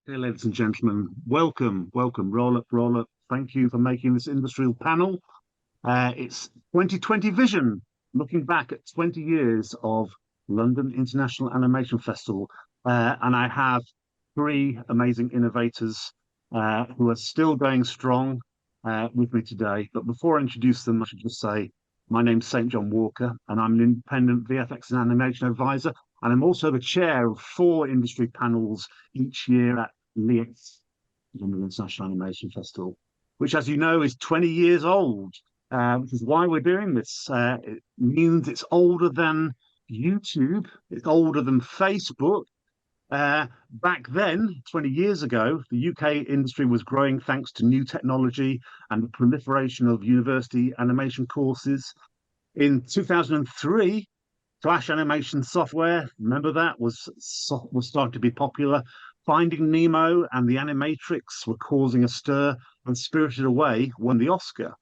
Okay, ladies and gentlemen, welcome. Roll up, roll up. Thank you for making this industrial panel. It's 2020 Vision, looking back at 20 years of London International Animation Festival. And I have three amazing innovators who are still going strong with me today. But before I introduce them, I should just say, my name's St. John Walker, and I'm an independent VFX and animation advisor. And I'm also the chair of 4 industry panels each year at LIAF, London International Animation Festival, which, as you know, is 20 years old, which is why we're doing this. It means it's older than YouTube, it's older than Facebook. Back then, 20 years ago, the UK industry was growing thanks to new technology and the proliferation of university animation courses. In 2003, Flash animation software, remember that, was starting to be popular. Finding Nemo and the Animatrix were causing a stir, and Spirited Away won the Oscar.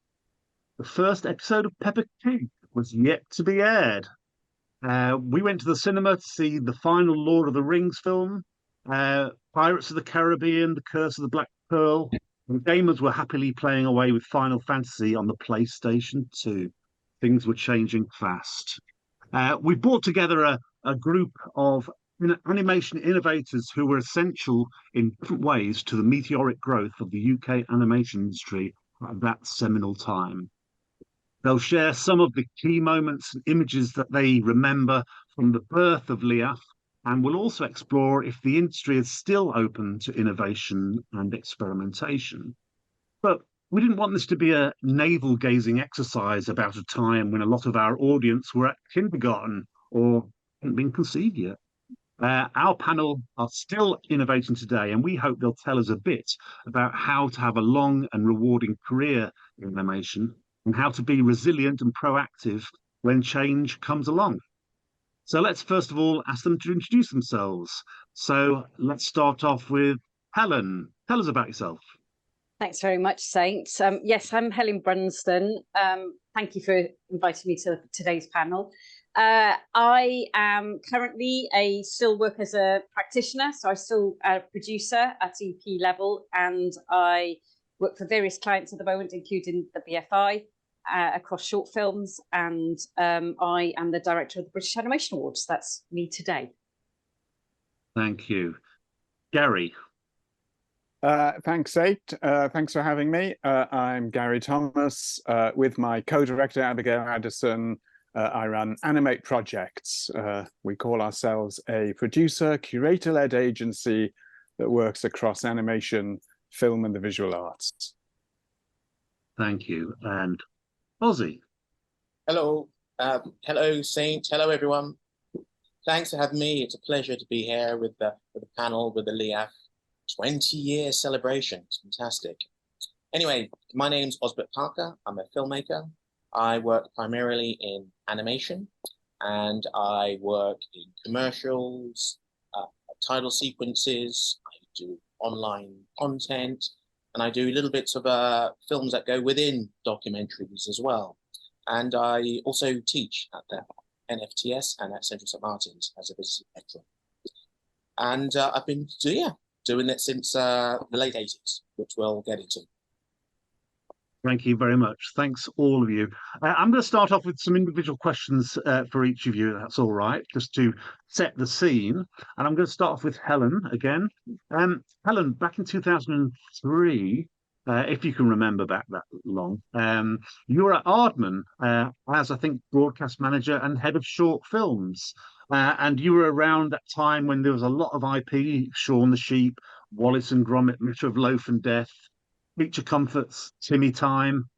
The first episode of Peppa Pig was yet to be aired. We went to the cinema to see the final Lord of the Rings film, Pirates of the Caribbean, The Curse of the Black Pearl, and gamers were happily playing away with Final Fantasy on the PlayStation 2. Things were changing fast. We brought together a group of animation innovators who were essential in different ways to the meteoric growth of the UK animation industry at that seminal time. They'll share some of the key moments and images that they remember from the birth of LIAF, and we'll also explore if the industry is still open to innovation and experimentation. But we didn't want this to be a navel-gazing exercise about a time when a lot of our audience were at kindergarten or hadn't been conceived yet. Our panel are still innovating today, and we hope they'll tell us a bit about how to have a long and rewarding career in animation and how to be resilient and proactive when change comes along. So let's first of all ask them to introduce themselves. So let's start off with Helen. Tell us about yourself. Thanks very much, Saint. Yes, I'm Helen Brunsdon. Thank you for inviting me to today's panel. I am currently still work as a practitioner, so I'm still a producer at EP level, and I work for various clients at the moment, including the BFI, across short films, and I am the director of the British Animation Awards. That's me today. Thank you. Gary. Thanks, Saint. Thanks for having me. I'm Gary Thomas. With my co-director, Abigail Addison, I run Animate projects. We call ourselves a producer, curator-led agency that works across animation, film, and the visual arts. Thank you. And Ozzy. Hello. Hello, Saint. Hello, everyone. Thanks for having me. It's a pleasure to be here with the panel, with the LIAF 20-year celebration. It's fantastic. Anyway, my name's Osbert Parker. I'm a filmmaker. I work primarily in animation, and I work in commercials, title sequences. I do online content, and I do little bits of films that go within documentaries as well. And I also teach at the NFTS and at Central St Martin's as a visiting lecturer. And I've been doing it since the late 80s, which we'll get into. Thank you very much. Thanks, all of you. I'm going to start off with some individual questions for each of you, if that's all right, just to set the scene. And I'm going to start off with Helen again. Helen, back in 2003, if you can remember back that long, you were at Aardman as, I think, broadcast manager and head of short films. And you were around that time when there was a lot of IP, Shaun the Sheep, Wallace and Gromit, Matter of Loaf and Death, Feature Comforts, Timmy Time.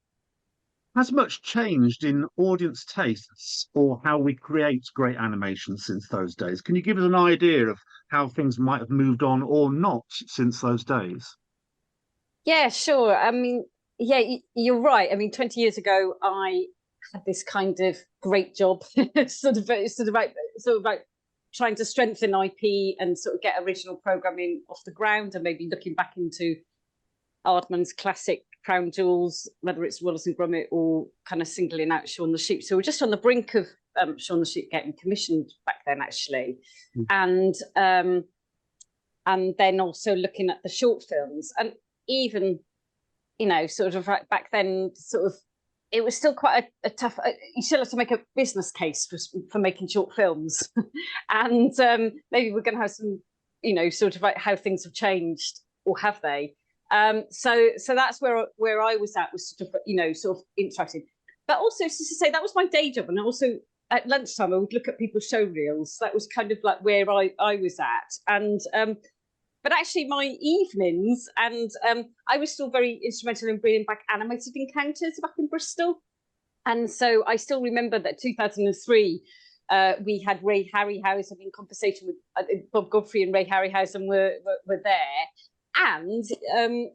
Has much changed in audience tastes or how we create great animation since those days? Can you give us an idea of how things might have moved on or not since those days? Yeah, sure. I mean, yeah, you're right. I mean, 20 years ago, I had this kind of great job, sort of about trying to strengthen IP and sort of get original programming off the ground, and maybe looking back into Aardman's classic crown jewels, whether it's Wallace and Gromit or kind of singling out Shaun the Sheep. So we're just on the brink of Shaun the Sheep getting commissioned back then, actually. And and then also looking at the short films. And even, you know, sort of right back then, sort of, it was still quite a tough, you still have to make a business case for making short films. And maybe we're going to have some, you know, sort of like how things have changed, or have they? So that's where I was at, was sort of, you know, sort of interested. But also, just to say, that was my day job. And also at lunchtime, I would look at people's show reels. That was kind of like where I was at. And but actually my evenings, and I was still very instrumental in bringing back animated encounters back in Bristol. And so I still remember that 2003, we had Ray Harryhausen in conversation with Bob Godfrey, and Ray Harryhausen were there. And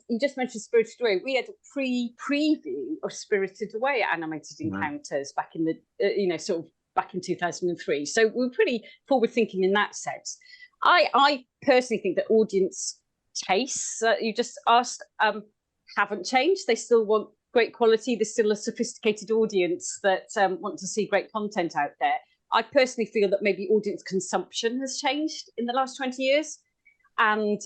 you just mentioned Spirited Away. We had a preview of Spirited Away animated encounters back in the, you know, sort of back in 2003. So we were pretty forward thinking in that sense. I personally think that audience tastes, you just asked, haven't changed. They still want great quality. There's still a sophisticated audience that want to see great content out there. I personally feel that maybe audience consumption has changed in the last 20 years, and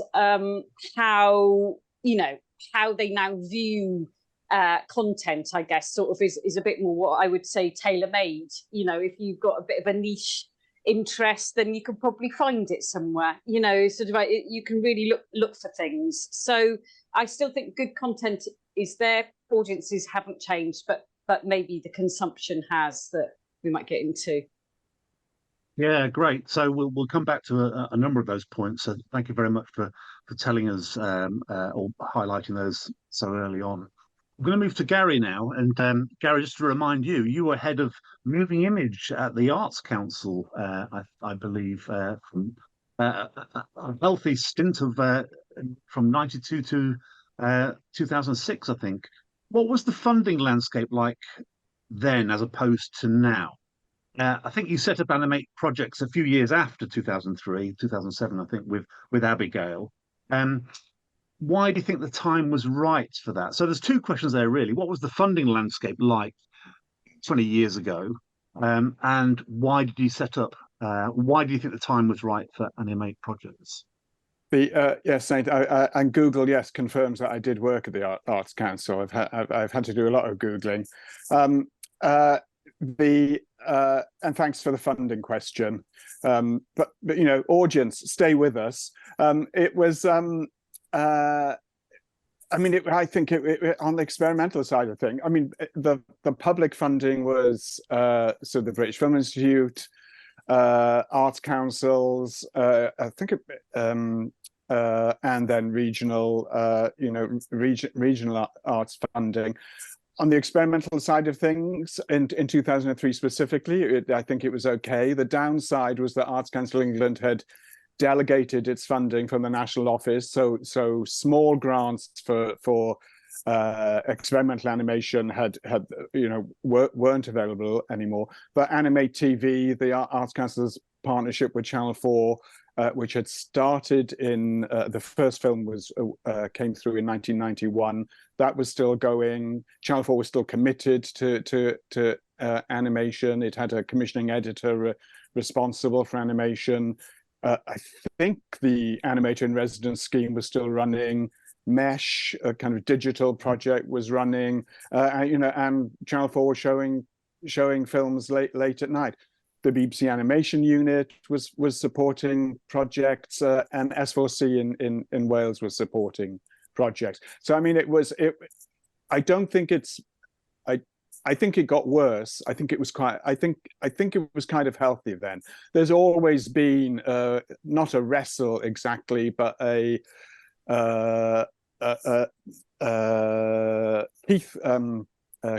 how, you know, how they now view content, I guess, sort of is a bit more what I would say tailor-made. You know, if you've got a bit of a niche interest, then you can probably find it somewhere, you know, sort of like you can really look for things. So I still think good content is there. Audiences haven't changed, but maybe the consumption has, that we might get into. Yeah, great. So we'll come back to a number of those points. So thank you very much for telling us or highlighting those so early on. I'm going to move to Gary now, and Gary, just to remind you, you were head of moving image at the Arts Council, I believe, from a healthy stint of from 92 to 2006, I think. What was the funding landscape like then, as opposed to now? I think you set up Animate projects a few years after 2003, 2007, I think, with Abigail. Why do you think the time was right for that? So there's two questions there, really. What was the funding landscape like 20 years ago? And why did you set up, why do you think the time was right for Animate projects? Yes, Saint, and Google, yes, confirms that I did work at the Arts Council. I've had to do a lot of Googling. And thanks for the funding question. But you know, audience, stay with us. It was I mean, I think on the experimental side of things, I mean, the public funding was so the British Film Institute, arts councils, I think, and then regional, you know, regional arts funding. On the experimental side of things, in 2003 specifically, I think it was okay. The downside was that Arts Council England had delegated its funding from the national office, so small grants for experimental animation had you know weren't available anymore. But Animate TV, the Arts Council's partnership with Channel 4, which had started in the first film was came through in 1991. That was still going. Channel 4 was still committed to animation. It had a commissioning editor responsible for animation. I think the Animator in Residence scheme was still running. Mesh, a kind of digital project, was running. You know, and Channel 4 was showing films late at night. The BBC Animation Unit was supporting projects, and S4C in Wales was supporting projects. So I mean, I don't think it's. I think it got worse. I think it was quite. I think it was kind of healthy then. There's always been not a wrestle exactly, but a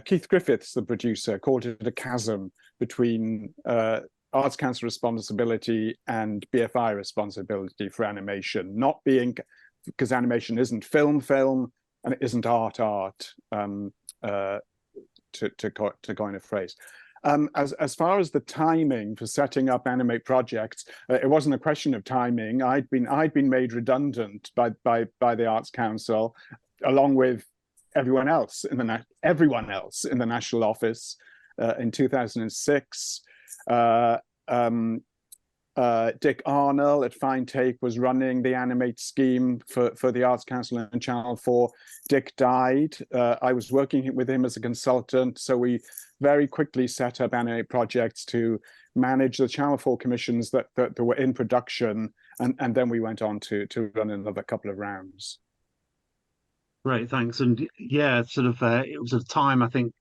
Keith Griffiths, the producer, called it a chasm between Arts Council responsibility and BFI responsibility for animation, not being, because animation isn't film, and it isn't art, to coin a phrase. As far as the timing for setting up Animate projects, it wasn't a question of timing. I'd been made redundant by the Arts Council, along with everyone else in the national office in 2006. Dick Arnold at Fine Take was running the Animate scheme for the Arts Council and Channel 4. Dick died. I was working with him as a consultant, so we very quickly set up Animate projects to manage the Channel 4 commissions that were in production, and then we went on to run another couple of rounds. Great, thanks. And yeah, sort of, it was a time, I think,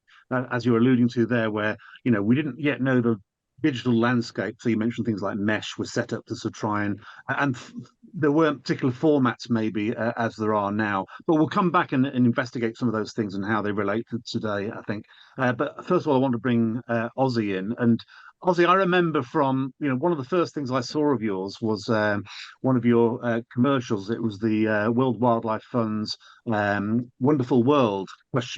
as you were alluding to there, where, you know, we didn't yet know the digital landscape. So you mentioned things like Mesh was set up to sort of try and there weren't particular formats maybe as there are now. But we'll come back and investigate some of those things and how they relate to today, I think. But first of all, I want to bring Ozzy in. And Ozzy, I remember from, you know, one of the first things I saw of yours was one of your commercials. It was the World Wildlife Fund's Wonderful World ? Which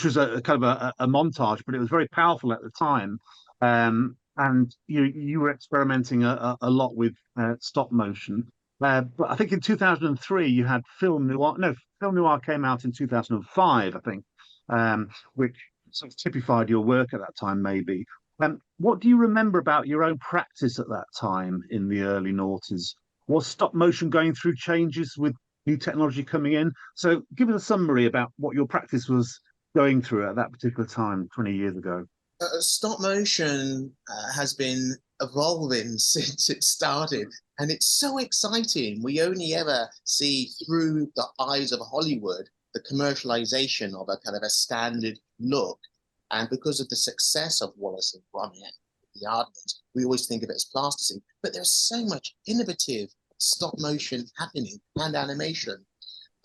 was a kind of a montage, but it was very powerful at the time. And you were experimenting a lot with stop motion. But I think in 2003 you had Film Noir. No, Film Noir came out in 2005, I think, which sort of typified your work at that time, maybe. What do you remember about your own practice at that time in the early noughties? Was stop motion going through changes with new technology coming in? So give us a summary about what your practice was going through at that particular time 20 years ago. Stop motion has been evolving since it started, and it's so exciting. We only ever see through the eyes of Hollywood the commercialization of a kind of a standard look. And because of the success of Wallace and Gromit, the Aardmans, we always think of it as plasticine. But there's so much innovative stop motion happening and animation.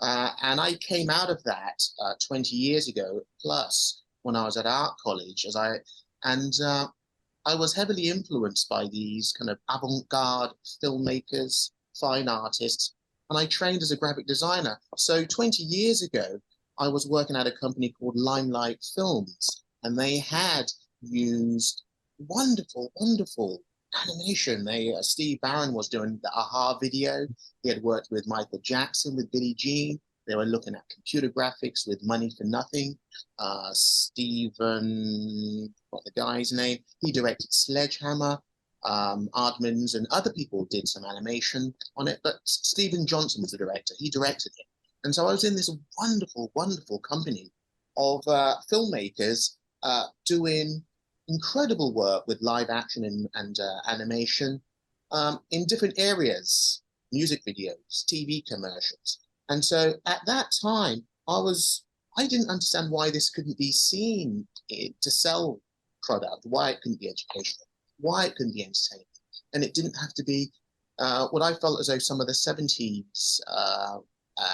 And I came out of that 20 years ago plus when I was at art college, I was heavily influenced by these kind of avant-garde filmmakers, fine artists, and I trained as a graphic designer. So 20 years ago, I was working at a company called Limelight Films, and they had used wonderful, wonderful animation. Steve Barron was doing the Aha video. He had worked with Michael Jackson, with Billie Jean. They were looking at computer graphics with Money for Nothing. Stephen, what the guy's name? He directed Sledgehammer. Aardmans and other people did some animation on it, but Stephen Johnson was the director. He directed it. And so I was in this wonderful, wonderful company of filmmakers doing incredible work with live action and animation in different areas, music videos, TV commercials. And so at that time, I didn't understand why this couldn't be seen to sell product, why it couldn't be educational, why it couldn't be entertaining. And it didn't have to be what I felt as though some of the 70s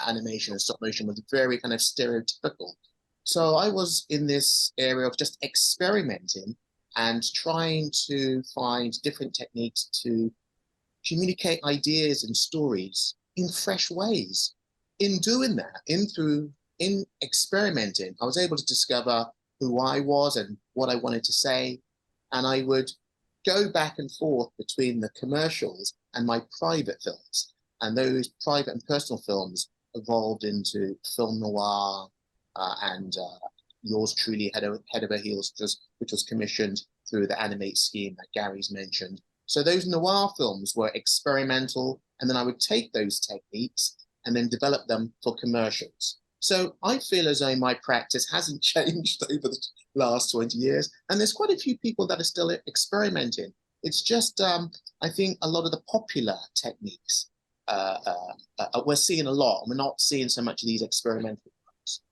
animation and stop motion was very kind of stereotypical. So I was in this area of just experimenting and trying to find different techniques to communicate ideas and stories in fresh ways. In doing that, in experimenting, I was able to discover who I was and what I wanted to say. And I would go back and forth between the commercials and my private films. And those private and personal films evolved into film noir and yours truly, Head Over Heels, which was commissioned through the Animate scheme that Gary's mentioned. So those noir films were experimental, and then I would take those techniques and then develop them for commercials. So I feel as though my practice hasn't changed over the last 20 years, and there's quite a few people that are still experimenting. It's just, I think a lot of the popular techniques, we're seeing a lot, and we're not seeing so much of these experimental ones.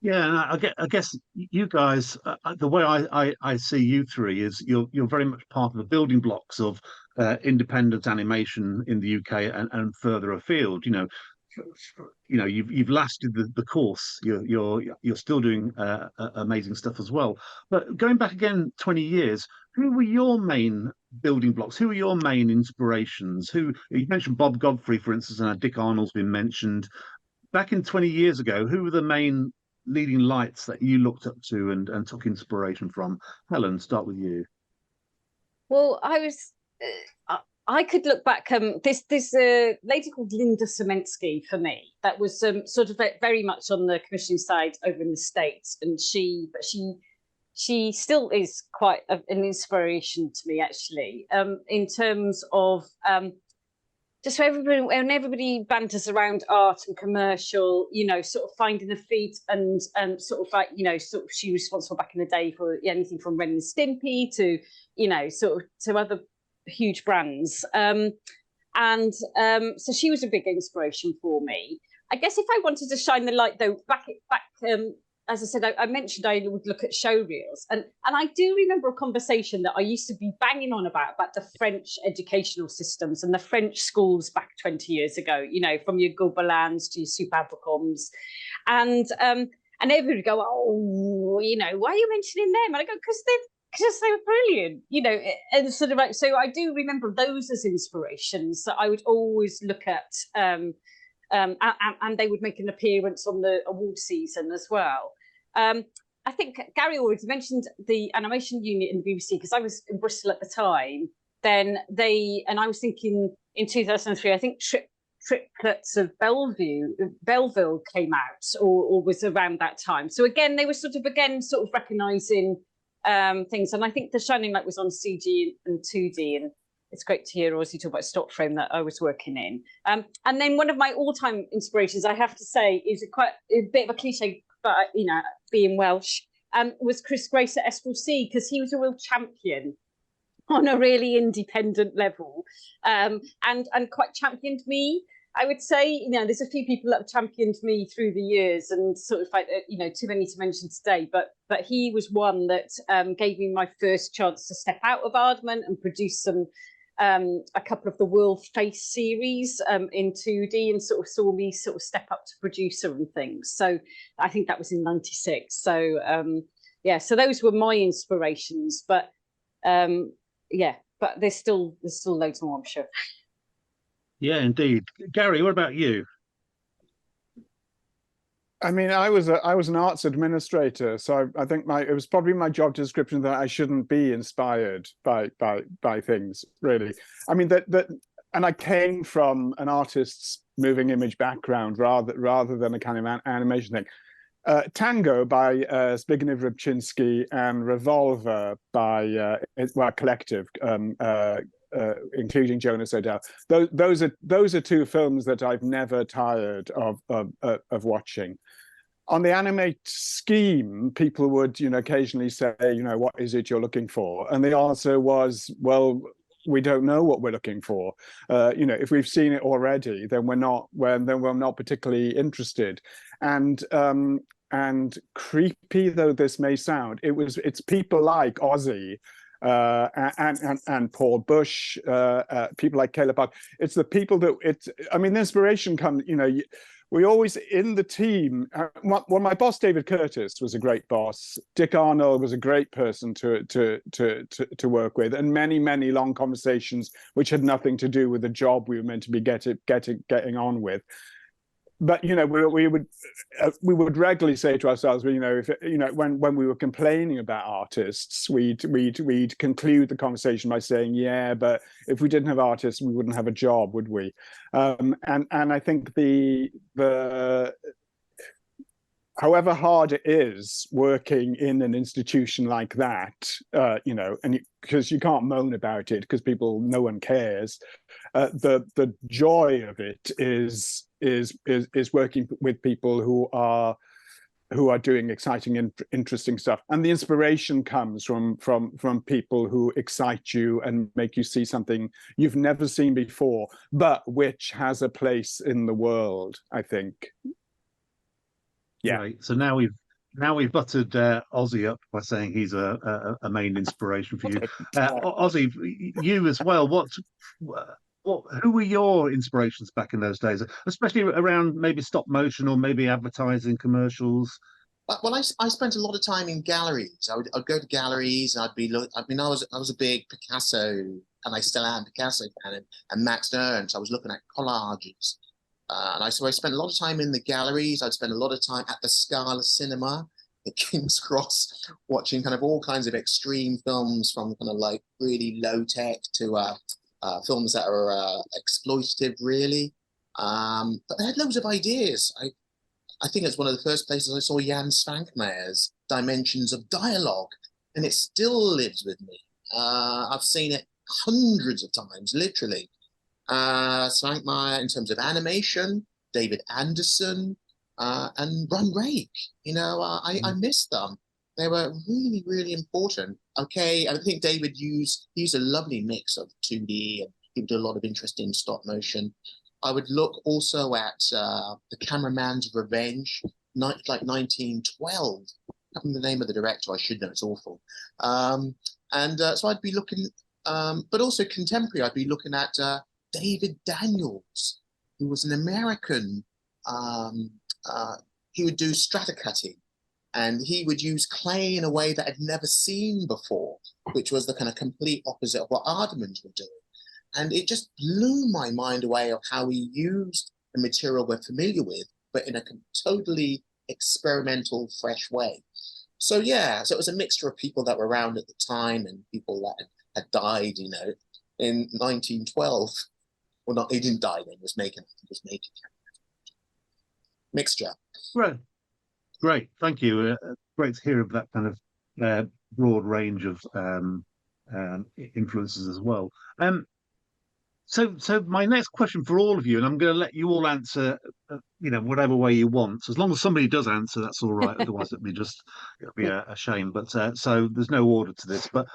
Yeah, and I guess you guys, the way I see you three is you're very much part of the building blocks of independent animation in the UK and further afield. You've lasted the course. You're still doing amazing stuff as well. But going back again 20 years, who were your main building blocks? Who were your main inspirations? You mentioned Bob Godfrey, for instance, and Dick Arnold's been mentioned. Back in 20 years ago, who were the main leading lights that you looked up to and took inspiration from? Helen, start with you. Well, I could look back. This lady called Linda Semensky for me. That was sort of very much on the commissioning side over in the States, and she she still is quite an inspiration to me, actually, in terms of just when everybody banters around art and commercial, sort of finding the feet and sort of like, sort of she was responsible back in the day for anything from Ren and Stimpy to, sort of to other huge brands. So she was a big inspiration for me. I guess if I wanted to shine the light, though, back as I said, I mentioned I would look at show reels, and I do remember a conversation that I used to be banging on about the French educational systems and the French schools back 20 years ago. From your Gobelins to your Superbecoms, and everybody would go, oh, why are you mentioning them? And I go, because they were brilliant, and sort of like, so I do remember those as inspirations that I would always look at. And they would make an appearance on the award season as well. I think Gary already mentioned the animation unit in the BBC, because I was in Bristol at the time. And I was thinking in 2003, I think Triplets of Belleville came out, or was around that time. So again, they were sort of recognising things. And I think the Shining Light was on CG and 2D, and it's great to hear Ozzy talk about stock frame that I was working in. And then one of my all-time inspirations, I have to say, is a bit of a cliche, but being Welsh, was Chris Grace at S4C, because he was a real champion on a really independent level, and quite championed me. I would say, there's a few people that have championed me through the years, and sort of like, too many to mention today, but he was one that gave me my first chance to step out of Aardman and produce a couple of the World Face series in 2D, and sort of saw me sort of step up to producer and things. So I think that was in '96. So so those were my inspirations. But but there's still loads more, I'm sure. Yeah, indeed. Gary, what about you? I mean, I was an arts administrator, so I think it was probably my job description that I shouldn't be inspired by things, really. I mean and I came from an artist's moving image background rather than a kind of animation thing. Tango by Zbigniew Rybczynski and Revolver by Collective, including Jonas O'Dell. Those are two films that I've never tired of watching. On the Animate scheme, people would, occasionally say, what is it you're looking for? And the answer was, well, we don't know what we're looking for. If we've seen it already, then we're not particularly interested. And creepy though this may sound, it's people like Ozzy and Paul Bush, people like Caleb Buck. It's the people that the inspiration comes, we always, in the team, my boss, David Curtis, was a great boss. Dick Arnold was a great person to work with, and many, many long conversations which had nothing to do with the job we were meant to be getting on with. But we would regularly say to ourselves, if when we were complaining about artists, we'd conclude the conversation by saying, yeah, but if we didn't have artists, we wouldn't have a job, would we? And I think the however hard it is working in an institution like that, and because you can't moan about it because no one cares. The joy of it is working with people who are doing exciting and interesting stuff, and the inspiration comes from people who excite you and make you see something you've never seen before, but which has a place in the world, I think. Yeah. Right. So now we've buttered Ozzy up by saying he's a main inspiration for you. Ozzy, you as well. Who were your inspirations back in those days, especially around maybe stop motion or maybe advertising commercials? Well, I spent a lot of time in galleries. I'd go to galleries, and I was a big Picasso, and I still am, Picasso fan, and Max Ernst. I was looking at collages. So I spent a lot of time in the galleries. I'd spend a lot of time at the Scala Cinema at King's Cross, watching kind of all kinds of extreme films, from kind of like really low tech to films that are exploitative, really. But they had loads of ideas. I think it's one of the first places I saw Jan Svankmajer's Dimensions of Dialogue. and it still lives with me. I've seen it hundreds of times, literally. In terms of animation, David Anderson, and Run Rake. I miss them. They were really, really important. Okay, I think David used a lovely mix of 2D, and he did a lot of interesting stop motion. I would look also at The Cameraman's Revenge, like 1912. I can't remember the name of the director. I should know. It's awful. So I'd be looking, but also contemporary. I'd be looking at David Daniels, who was an American. He would do strata-cutting, and he would use clay in a way that I'd never seen before, which was the kind of complete opposite of what Aardmans were doing. And it just blew my mind away of how he used the material we're familiar with, but in a totally experimental, fresh way. So yeah, so it was a mixture of people that were around at the time and people that had died, in 1912. Well, not, he didn't die then, he was making mixture. Right. Great, thank you. Great to hear of that kind of broad range of influences as well. So my next question for all of you, and I'm going to let you all answer, whatever way you want. As long as somebody does answer, that's all right. Otherwise, it'll be a shame. But so there's no order to this. But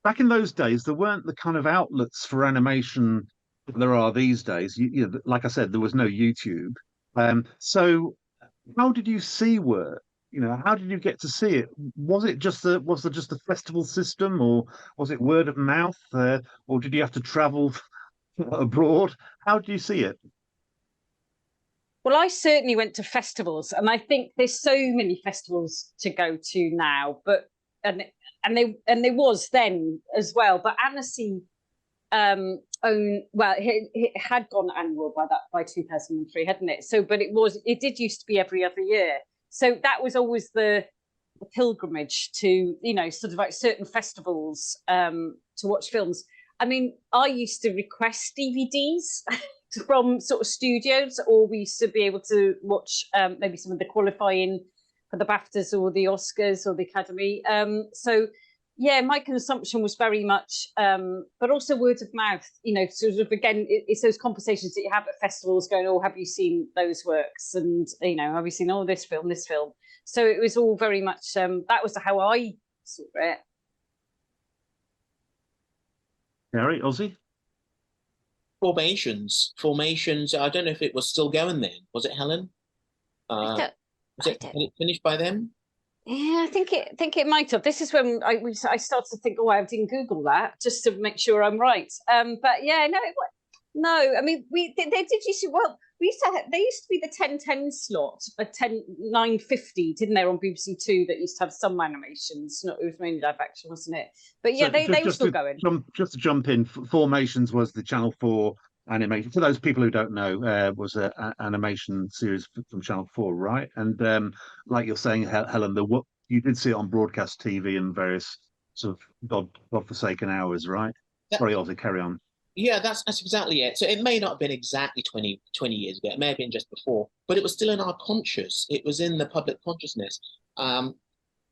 back in those days, there weren't the kind of outlets for animation that there are these days. Like I said, there was no YouTube. So how did you see work? How did you get to see it? Was there just a festival system, or was it word of mouth, or did you have to travel abroad? How do you see it? Well, I certainly went to festivals, and I think there's so many festivals to go to now, but and there was then as well. But Annecy it had gone annual by 2003, hadn't it? So, but it did used to be every other year. So that was always the pilgrimage to, sort of like certain festivals to watch films. I mean, I used to request DVDs from sort of studios, or we used to be able to watch maybe some of the qualifying for the BAFTAs or the Oscars or the Academy. So yeah, my consumption was very much, but also word of mouth, sort of, again, it's those conversations that you have at festivals going, oh, have you seen those works? And, have you seen, this film? So it was all very much, that was how I saw it. Gary, Ozzy? Formations. I don't know if it was still going then. Was it, Helen? Was it finished by then? Yeah, I think it might have. This is when I started to think, I didn't Google that just to make sure I'm right. But yeah, no. I mean, they did used to. Well, they used to be the 10:10 slot, a 9:50, didn't there, on BBC Two, that used to have some animations. It was mainly live action, wasn't it? But yeah, they were still going. Just to jump in, Formations was the Channel 4 animation. For those people who don't know, was an animation series from Channel 4, right? And like you're saying, Helen, you did see it on broadcast TV and various sort of godforsaken hours, right? Sorry, Ozzy, carry on. Yeah, that's exactly it. So it may not have been exactly 20 years ago. It may have been just before, but it was still in our conscious. It was in the public consciousness.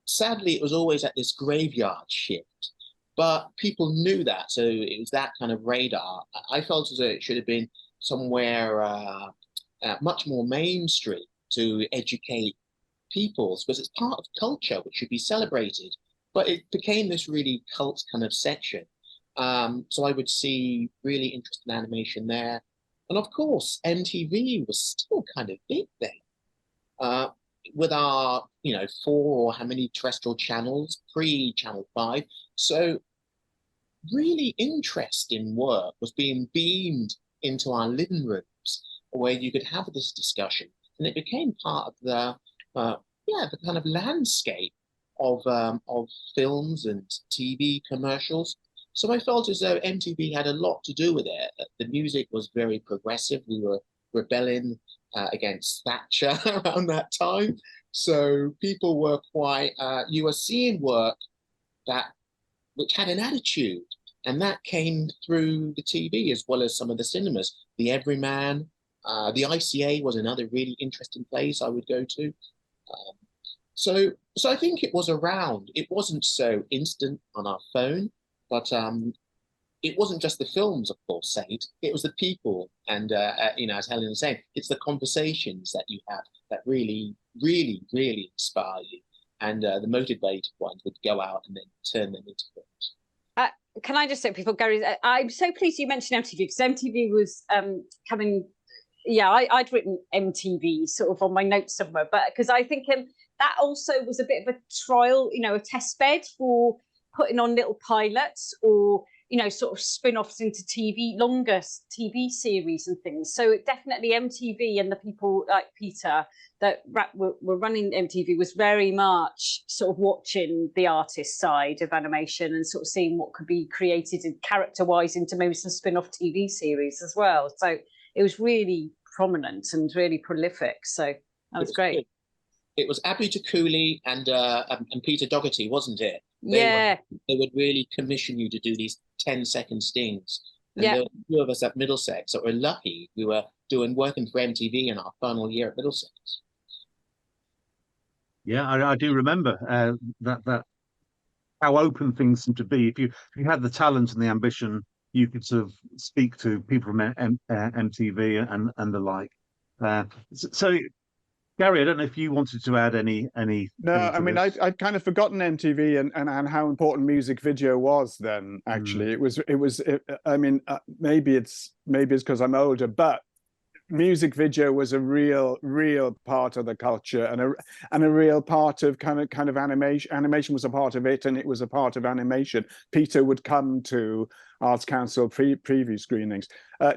Sadly, it was always at this graveyard shift, but people knew that. So it was that kind of radar. I felt as though it should have been somewhere much more mainstream to educate people, because it's part of culture which should be celebrated. But it became this really cult kind of section. So I would see really interesting animation there. And of course, MTV was still kind of big then. With our, 4 or how many terrestrial channels, pre-Channel 5. So really interesting work was being beamed into our living rooms, where you could have this discussion. And it became part of the kind of landscape of films and TV commercials. So I felt as though MTV had a lot to do with it. The music was very progressive. We were rebelling against Thatcher around that time. So people were quite, you were seeing work which had an attitude. And that came through the TV as well as some of the cinemas. The Everyman, the ICA was another really interesting place I would go to. So I think it was around. It wasn't so instant on our phone, but it wasn't just the films, of course, Saint. It was the people, and as Helen was saying, it's the conversations that you have that really, really, really inspire you, and the motivated ones would go out and then turn them into films. Can I just say, before Gary, I'm so pleased you mentioned MTV, because MTV was coming. Yeah, I'd written MTV sort of on my notes somewhere, but because I think that also was a bit of a trial, a test bed for putting on little pilots or sort of spin-offs into longer TV series and things. So definitely MTV and the people like Peter that were running MTV was very much sort of watching the artist side of animation and sort of seeing what could be created and character-wise into maybe some spin-off TV series as well. So it was really prominent and really prolific. So that was great. Good. It was Abby Cooley and Peter Doherty, wasn't it? They would really commission you to do these 10-second stings. And yeah. there were a few of us at Middlesex that were lucky. We were working for MTV in our final year at Middlesex. Yeah, I do remember that how open things seem to be. If you had the talent and the ambition, you could sort of speak to people from MTV and the like. So, Gary, I don't know if you wanted to add any. No, I mean, I'd kind of forgotten MTV and how important music video was then. Actually, I mean, maybe it's because I'm older, but music video was a real part of the culture and a real part of kind of animation. Animation was a part of it, and it was a part of animation. Peter would come to Arts Council preview screenings.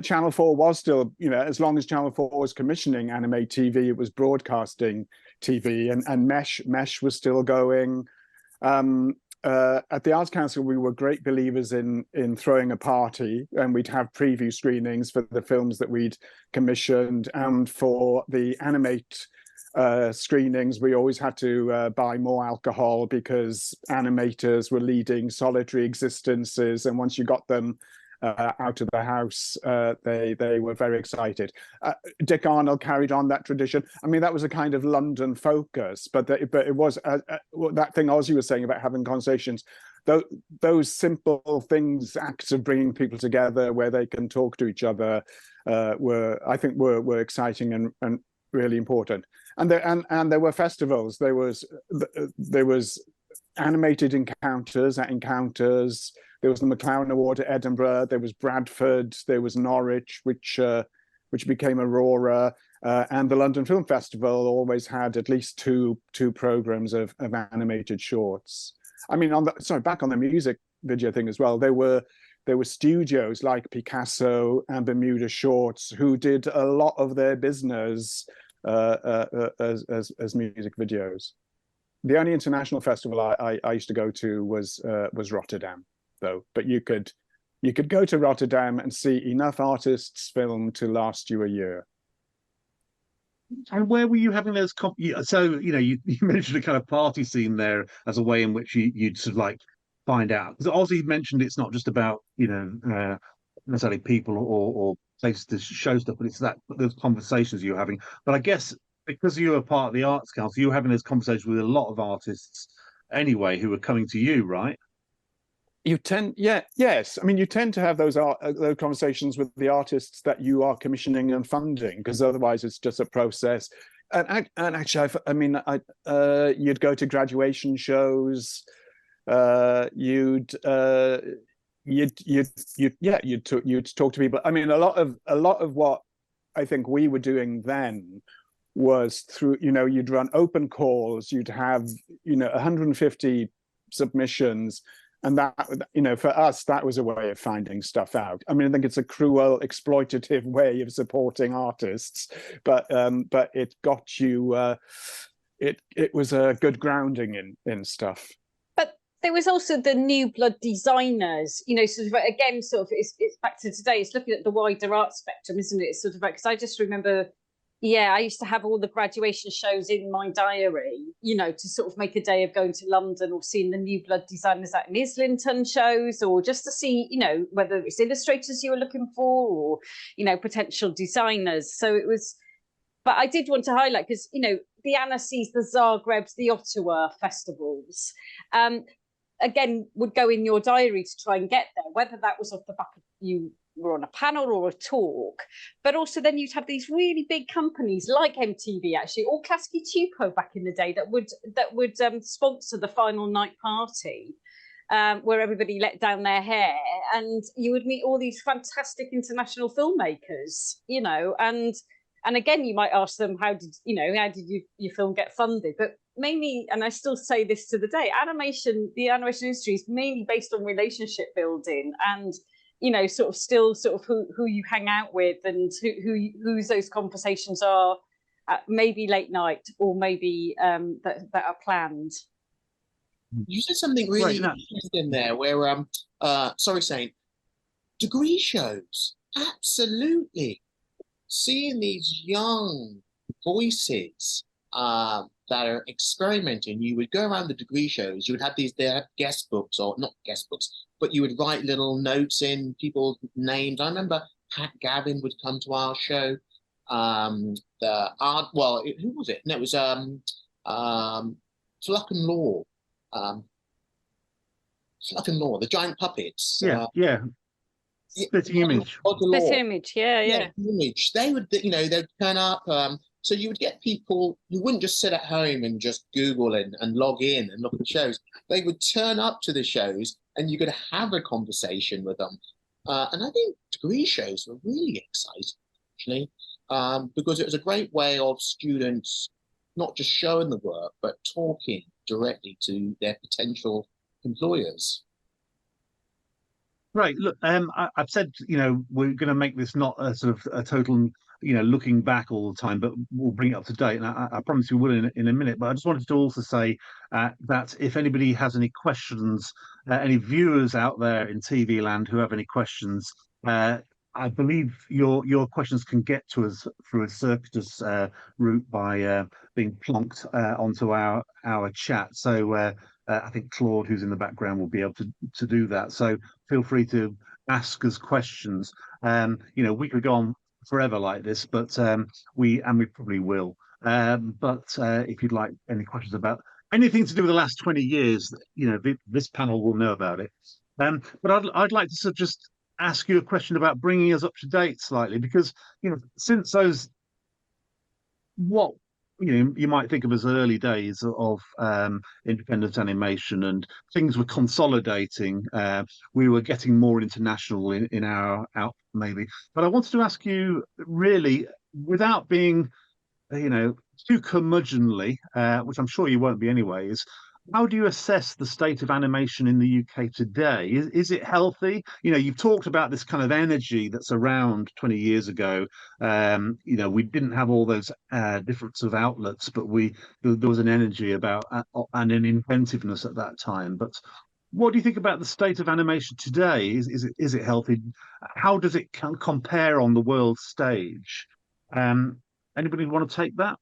Channel 4 was still, as long as Channel 4 was commissioning Animate TV, it was broadcasting TV, and Mesh was still going. At the Arts Council, we were great believers in throwing a party, and we'd have preview screenings for the films that we'd commissioned, and for the Animate screenings, we always had to buy more alcohol because animators were leading solitary existences, and once you got them out of the house, they were very excited. Dick Arnold carried on that tradition. I mean, that was a kind of London focus, but it was that thing Ozzy was saying about having conversations. Those simple things, acts of bringing people together where they can talk to each other, were exciting and really important. And there were festivals. There was animated encounters at Encounters. There was the McLaren Award at Edinburgh. There was Bradford. There was Norwich, which became Aurora, and the London Film Festival always had at least two programs of animated shorts. I mean, back on the music video thing as well. There were studios like Picasso and Bermuda Shorts who did a lot of their business as music videos. The only international festival I used to go to was Rotterdam, though. But you could go to Rotterdam and see enough artists film to last you a year. And where were you having those? So you mentioned a kind of party scene there as a way in which you'd sort of like find out. Because Ozzy mentioned it's not just about necessarily people or places to show stuff, but it's those conversations you're having. But I guess because you were part of the Arts Council, you were having those conversations with a lot of artists anyway who were coming to you, right? Yes. I mean, you tend to have those conversations with the artists that you are commissioning and funding, because otherwise it's just a process. And actually, you'd go to graduation shows. You'd talk to people. I mean, a lot of what I think we were doing then was through, you'd run open calls, you'd have 150 submissions, and that, for us, that was a way of finding stuff out. I mean, I think it's a cruel, exploitative way of supporting artists, but it got you. It was a good grounding in stuff. There was also the new blood designers, sort of, again, sort of, it's back to today, it's looking at the wider art spectrum, isn't it? It's sort of like, because I just remember, I used to have all the graduation shows in my diary, to sort of make a day of going to London or seeing the new blood designers at an Islington shows, or just to see, whether it's illustrators you were looking for or, potential designers. So it was, but I did want to highlight, because, the Annecy's, the Zagrebs, the Ottawa festivals, again, would go in your diary to try and get there, whether that was off the back of you were on a panel or a talk, but also then you'd have these really big companies like MTV actually, or Klasky Tupo back in the day that would sponsor the final night party, where everybody let down their hair, and you would meet all these fantastic international filmmakers, you know, and again you might ask them how did your film get funded, but mainly, and I still say this to the day, the animation industry is mainly based on relationship building and, you know, sort of who you hang out with and whose those conversations are, maybe late night or maybe that are planned. You said something really interesting there where, sorry, Saint, degree shows, absolutely. Seeing these young voices that are experimenting, you would go around the degree shows, you would have their guest books, or not guest books, but you would write little notes in people's names. I remember Pat Gavin would come to our show. Who was it? No, it was Fluck and Law. Fluck and Law, the giant puppets. Splitting Image. Splitting Image, yeah. Image. They would, you know, they'd turn up. So you would get people, you wouldn't just sit at home and just Google and log in and look at the shows. They would turn up to the shows and you could have a conversation with them. And I think degree shows were really exciting, actually, because it was a great way of students not just showing the work, but talking directly to their potential employers. Right. Look, I've said, you know, we're going to make this not a sort of a total, you know, looking back all the time, but we'll bring it up to date. And I promise we will in a minute. But I just wanted to also say that if anybody has any questions, any viewers out there in TV land who have any questions, I believe your questions can get to us through a circuitous route by being plonked onto our chat. So I think Claude, who's in the background, will be able to do that. So feel free to ask us questions. You know, we could go on forever like this, but we probably will. But if you'd like any questions about anything to do with the last 20 years, you know, this panel will know about it. But I'd like to sort of just ask you a question about bringing us up to date slightly, because, you know, since those, what, you know, you might think of as early days of independent animation, and things were consolidating. We were getting more international in our out maybe. But I wanted to ask you, really, without being, you know, too curmudgeonly, which I'm sure you won't be anyway, is how do you assess the state of animation in the UK today? Is it healthy? You know, you've talked about this kind of energy that's around 20 years ago. You know, we didn't have all those different sort of outlets, but there was an energy about and an inventiveness at that time. But what do you think about the state of animation today? Is it healthy? How does it compare on the world stage? Anybody want to take that?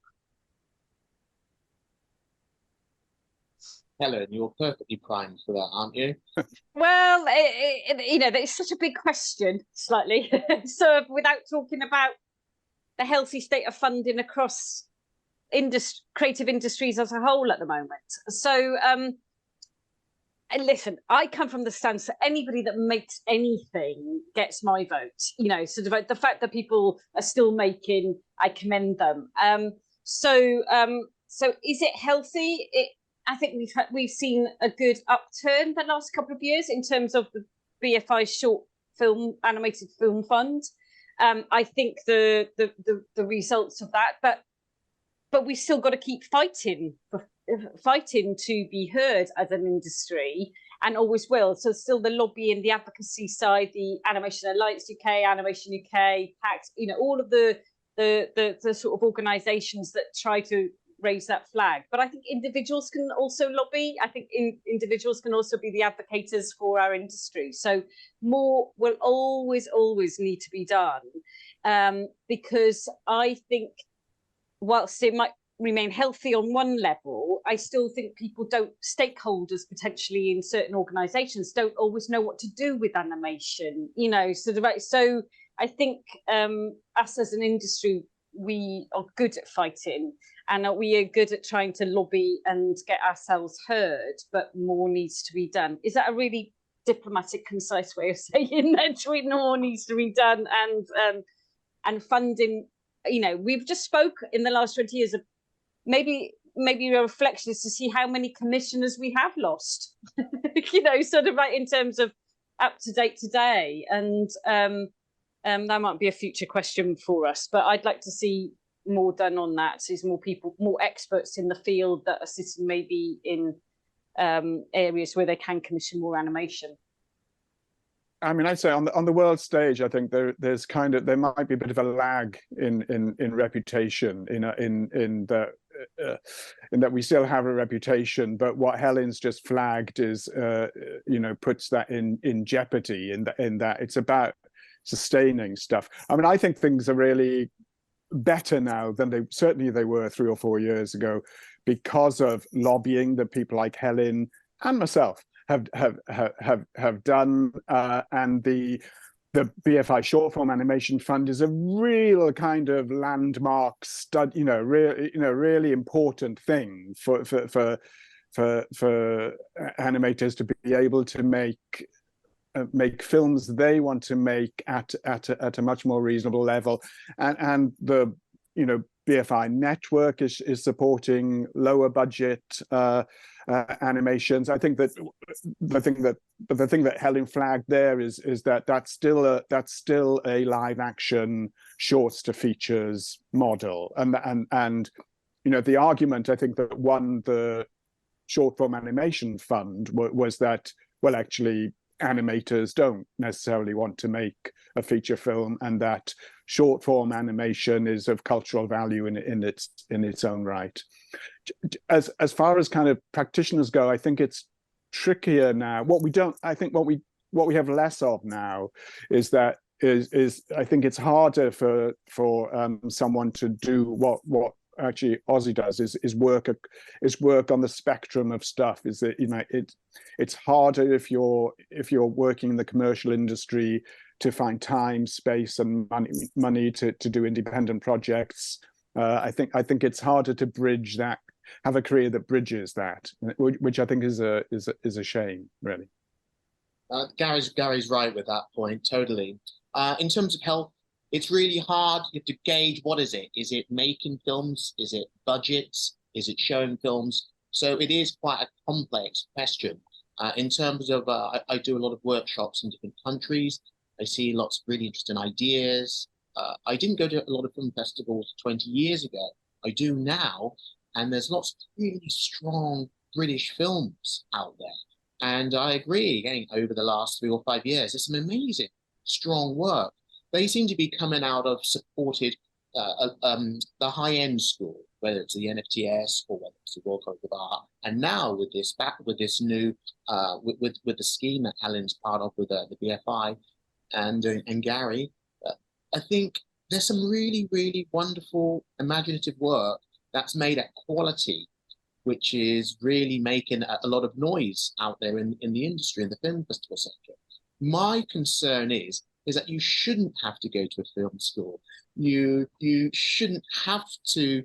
Helen, you're perfectly primed for that, aren't you? Well, you know, it's such a big question, slightly. So without talking about the healthy state of funding across creative industries as a whole at the moment. So, and listen, I come from the stance that anybody that makes anything gets my vote. You know, sort of the fact that people are still making, I commend them. So is it healthy? I think we've seen a good upturn the last couple of years in terms of the BFI short film animated film fund. I think the results of that, but we still got to keep fighting to be heard as an industry, and always will. So still the lobby and the advocacy side, the Animation Alliance UK, Animation UK, PAX, you know, all of the sort of organisations that try to raise that flag. But I think individuals can also lobby. I think individuals can also be the advocates for our industry. So more will always need to be done, because I think whilst it might remain healthy on one level, I still think stakeholders potentially in certain organisations don't always know what to do with animation, you know, so I think us as an industry we are good at fighting, and we are good at trying to lobby and get ourselves heard, but more needs to be done. Is that a really diplomatic, concise way of saying that more needs to be done? And funding, we've just spoke in the last 20 years of maybe a reflection is to see how many commissioners we have lost, sort of like in terms of up to date today. And that might be a future question for us, but I'd like to see more done on that. So there's more people, more experts in the field that are sitting maybe in areas where they can commission more animation. I mean, I'd say on the world stage, I think there might be a bit of a lag in reputation, in that we still have a reputation, but what Helen's just flagged is puts that in jeopardy, in that it's about sustaining stuff. I mean, I think things are really better now than they were 3 or 4 years ago, because of lobbying that people like Helen and myself have done, and the BFI Short Form Animation Fund is a real kind of landmark study, really important thing for animators to be able to make films they want to make at a much more reasonable level, and the BFI network is supporting lower budget animations. I think that the thing that Helen flagged there is that that's still a live action shorts to features model, and the argument I think that won the Short Form Animation Fund was that, well, actually animators don't necessarily want to make a feature film, and that short form animation is of cultural value in its own right. As far as kind of practitioners go, I think it's trickier now. What we have less of now is I think it's harder for someone to do what actually Aussie does, is work on the spectrum of stuff. Is that it's harder if you're working in the commercial industry to find time, space, and money to do independent projects. I think it's harder to bridge that, have a career that bridges that, which I think is a shame, really. Gary's right with that point, totally. In terms of health, it's really hard. You have to gauge, what is it? Is it making films? Is it budgets? Is it showing films? So it is quite a complex question. In terms of, I do a lot of workshops in different countries. I see lots of really interesting ideas. I didn't go to a lot of film festivals 20 years ago. I do now, and there's lots of really strong British films out there. And I agree, again, over the last 3 or 5 years, there's some amazing, strong work. They seem to be coming out of supported the high-end school, whether it's the NFTS or whether it's the Royal College of Art. And now with this new with the scheme that Helen's part of with the BFI and Gary, I think there's some really, really wonderful imaginative work that's made at quality, which is really making a lot of noise out there in the industry, in the film festival sector. My concern is that you shouldn't have to go to a film school. You shouldn't have to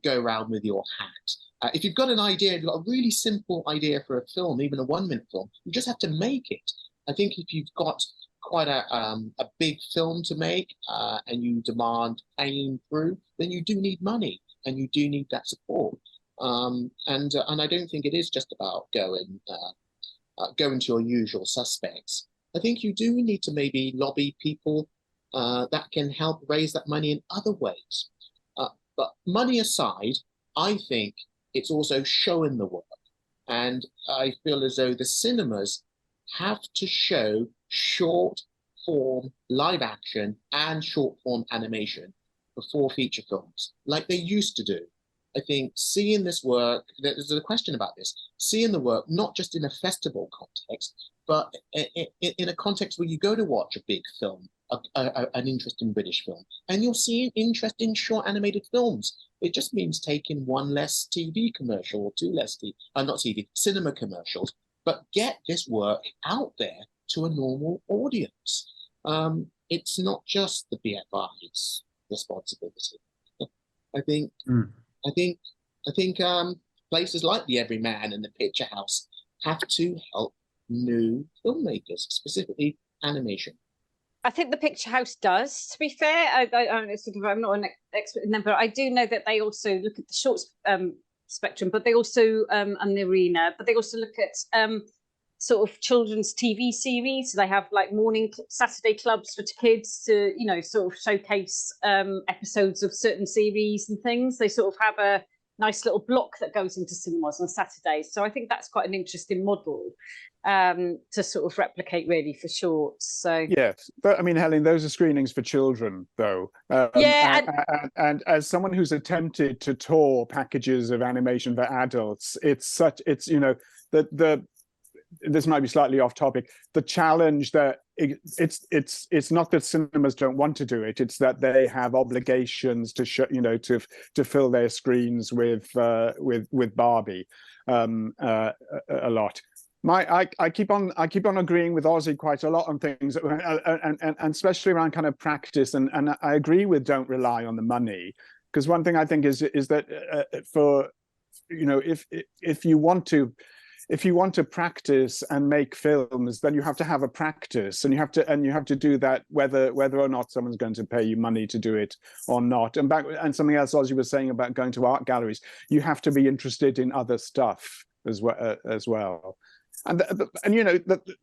go around with your hat. If you've got an idea, if you've got a really simple idea for a film, even a 1-minute film, you just have to make it. I think if you've got quite a big film to make and you demand paying through, then you do need money and you do need that support. And I don't think it is just about going to your usual suspects. I think you do need to maybe lobby people that can help raise that money in other ways. But money aside, I think it's also showing the work. And I feel as though the cinemas have to show short form live action and short form animation before feature films, like they used to do. I think seeing this work, there's a question about this, seeing the work not just in a festival context, but in a context where you go to watch a big film, an interesting British film, and you're seeing interesting short animated films. It just means taking 1 less TV commercial or 2 less cinema commercials, but get this work out there to a normal audience. It's not just the BFI's responsibility. I think, Mm. I think, I think places like the Everyman and the Picture House have to help new filmmakers, specifically animation. I think the Picture House does, to be fair. I'm not an expert in them, but I do know that they also look at the short spectrum, but they also, and the arena, but they also look at sort of children's TV series. So they have like morning Saturday clubs for kids to, you know, sort of showcase episodes of certain series and things. They sort of have a nice little block that goes into cinemas on Saturdays. So I think that's quite an interesting model to sort of replicate really for shorts. So yes, but I mean, Helen, those are screenings for children, though. Yeah, and as someone who's attempted to tour packages of animation for adults, it's you know, the this might be slightly off topic. The challenge that it's not that cinemas don't want to do it; it's that they have obligations to show, you know, to fill their screens with Barbie a lot. I keep on agreeing with Ozzy quite a lot on things, and especially around kind of practice. And I agree with don't rely on the money, because one thing I think is that for, you know, if you want to practice and make films, then you have to have a practice, and you have to do that whether or not someone's going to pay you money to do it or not. And something else Ozzy was saying about going to art galleries, you have to be interested in other stuff as well. And you know,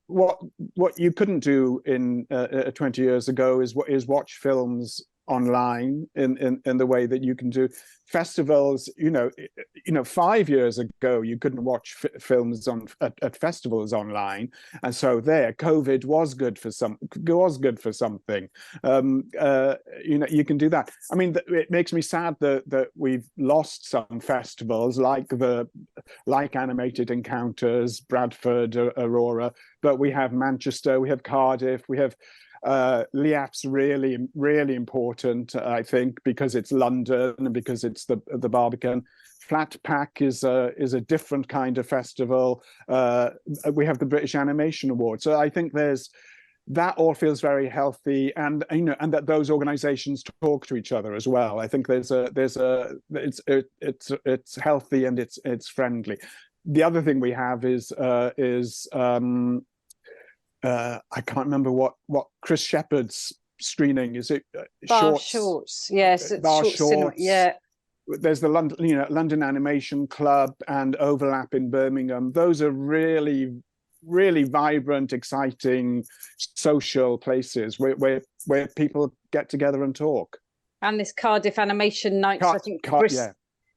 what you couldn't do in 20 years ago is watch films online in the way that you can do festivals. You know, 5 years ago you couldn't watch films at festivals online, and so COVID was good for something. You know, you can do that. I mean, it makes me sad that we've lost some festivals like Animated Encounters, Bradford, Aurora, but we have Manchester, we have Cardiff, we have LIAF's really important, I think, because it's London and because it's the Barbican. Flat Pack is a different kind of festival. We have the British Animation Award. So I think that all feels very healthy, and you know, and that those organizations talk to each other as well. I think it's healthy and it's friendly. The other thing we have is I can't remember what Chris Shepherd's screening is. It Shorts. Yes, it's Bar short Shorts. cinema. Yeah. There's the London Animation Club and Overlap in Birmingham. Those are really vibrant, exciting social places where people get together and talk. And this Cardiff Animation Nights, I think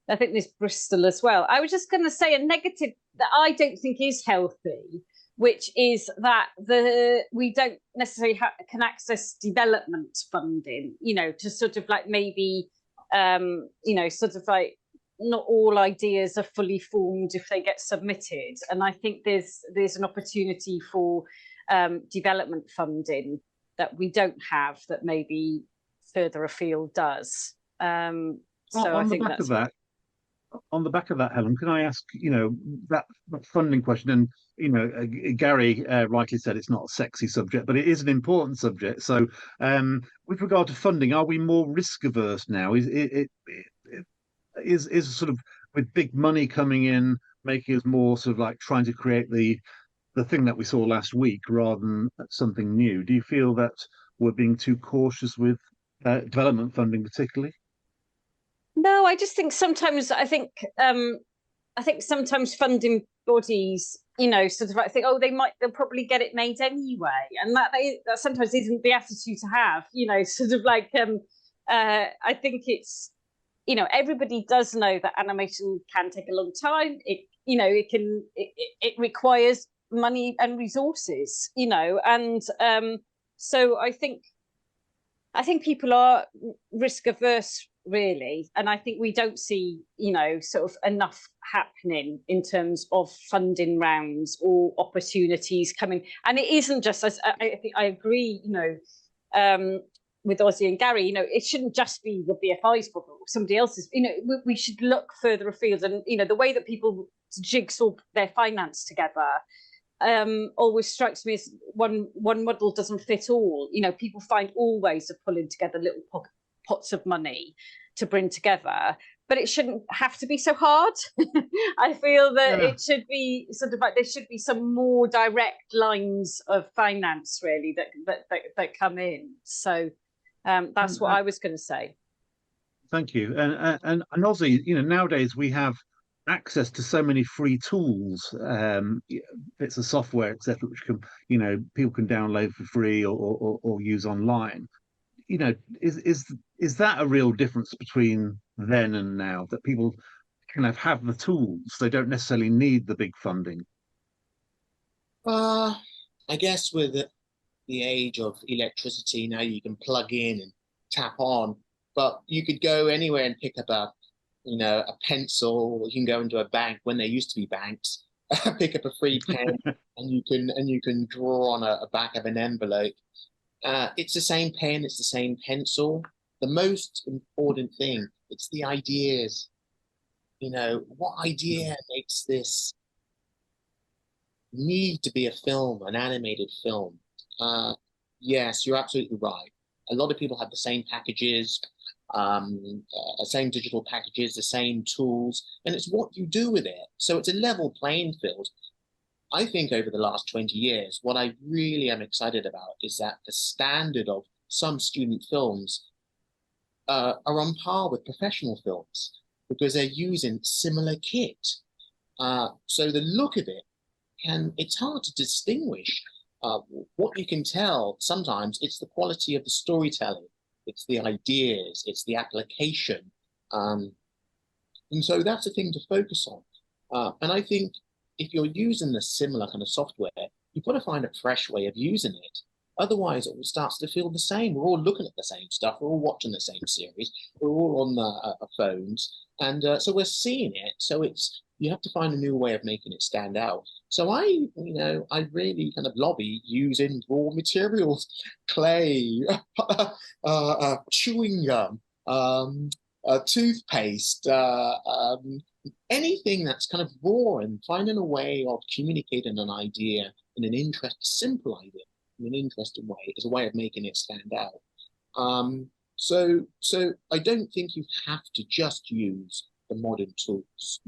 I think there's Bristol as well. I was just going to say a negative that I don't think is healthy, which is that we don't necessarily can access development funding, you know, to sort of like maybe, you know, sort of like not all ideas are fully formed if they get submitted. And I think there's an opportunity for development funding that we don't have that maybe further afield does. So I think that's on the back of that, Helen, can I ask, you know, that funding question? And, you know, Gary rightly said it's not a sexy subject, but it is an important subject. So with regard to funding, are we more risk averse now? Is sort of, with big money coming in, making us more sort of like trying to create the thing that we saw last week rather than something new? Do you feel that we're being too cautious with development funding particularly? No, I just think sometimes I think sometimes funding bodies, you know, sort of like think, oh, they'll probably get it made anyway, and that sometimes isn't the attitude to have, you know, sort of like I think it's, you know, everybody does know that animation can take a long time. It requires money and resources, you know, and so I think people are risk averse, really, and I think we don't see, you know, sort of enough happening in terms of funding rounds or opportunities coming. And it isn't just, as I think I agree, you know, with Ozzy and Gary, you know, it shouldn't just be the BFI's problem or somebody else's. You know, we should look further afield, and you know, the way that people jigsaw their finance together always strikes me as one model doesn't fit all. You know, people find all ways of pulling together little pockets of money. to bring together. But it shouldn't have to be so hard. I feel that it should be sort of like there should be some more direct lines of finance really that come in. So that's what I was going to say. Thank you. And also, you know, nowadays we have access to so many free tools, bits of software, etc., which can, you know, people can download for free or use online. You know, is that a real difference between then and now, that people kind of have the tools, they don't necessarily need the big funding? I guess with the age of electricity now, you can plug in and tap on, but you could go anywhere and pick up a pencil. You can go into a bank when there used to be banks, pick up a free pen, and you can draw on a back of an envelope. It's the same pen, it's the same pencil. The most important thing, it's the ideas. You know, what idea makes this need to be a film, an animated film? Yes, you're absolutely right. A lot of people have the same packages, same digital packages, the same tools, and it's what you do with it. So it's a level playing field. I think over the last 20 years, what I really am excited about is that the standard of some student films are on par with professional films because they're using similar kit. So the look of it, it's hard to distinguish. What you can tell sometimes, it's the quality of the storytelling, it's the ideas, it's the application. And so that's a thing to focus on. And I think if you're using the similar kind of software, you've got to find a fresh way of using it. Otherwise, it starts to feel the same. We're all looking at the same stuff. We're all watching the same series. We're all on the phones. And so we're seeing it. So you have to find a new way of making it stand out. So I really kind of lobby using raw materials, clay, chewing gum, toothpaste, anything that's kind of raw, and finding a way of communicating an idea in a simple idea in an interesting way is a way of making it stand out. So I don't think you have to just use the modern tools.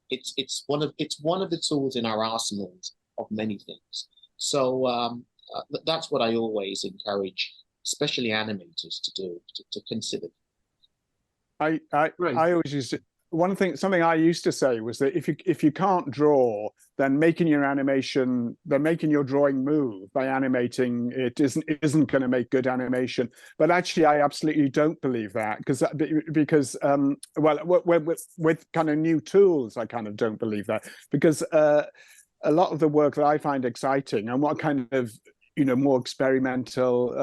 It's one of the tools in our arsenals of many things. So that's what I always encourage, especially animators, to do, to consider. I always used to, something I used to say was that if you can't draw, then making your drawing move by animating it isn't going to make good animation. But actually, I absolutely don't believe that, because with kind of new tools, I kind of don't believe that, because a lot of the work that I find exciting and what kind of more experimental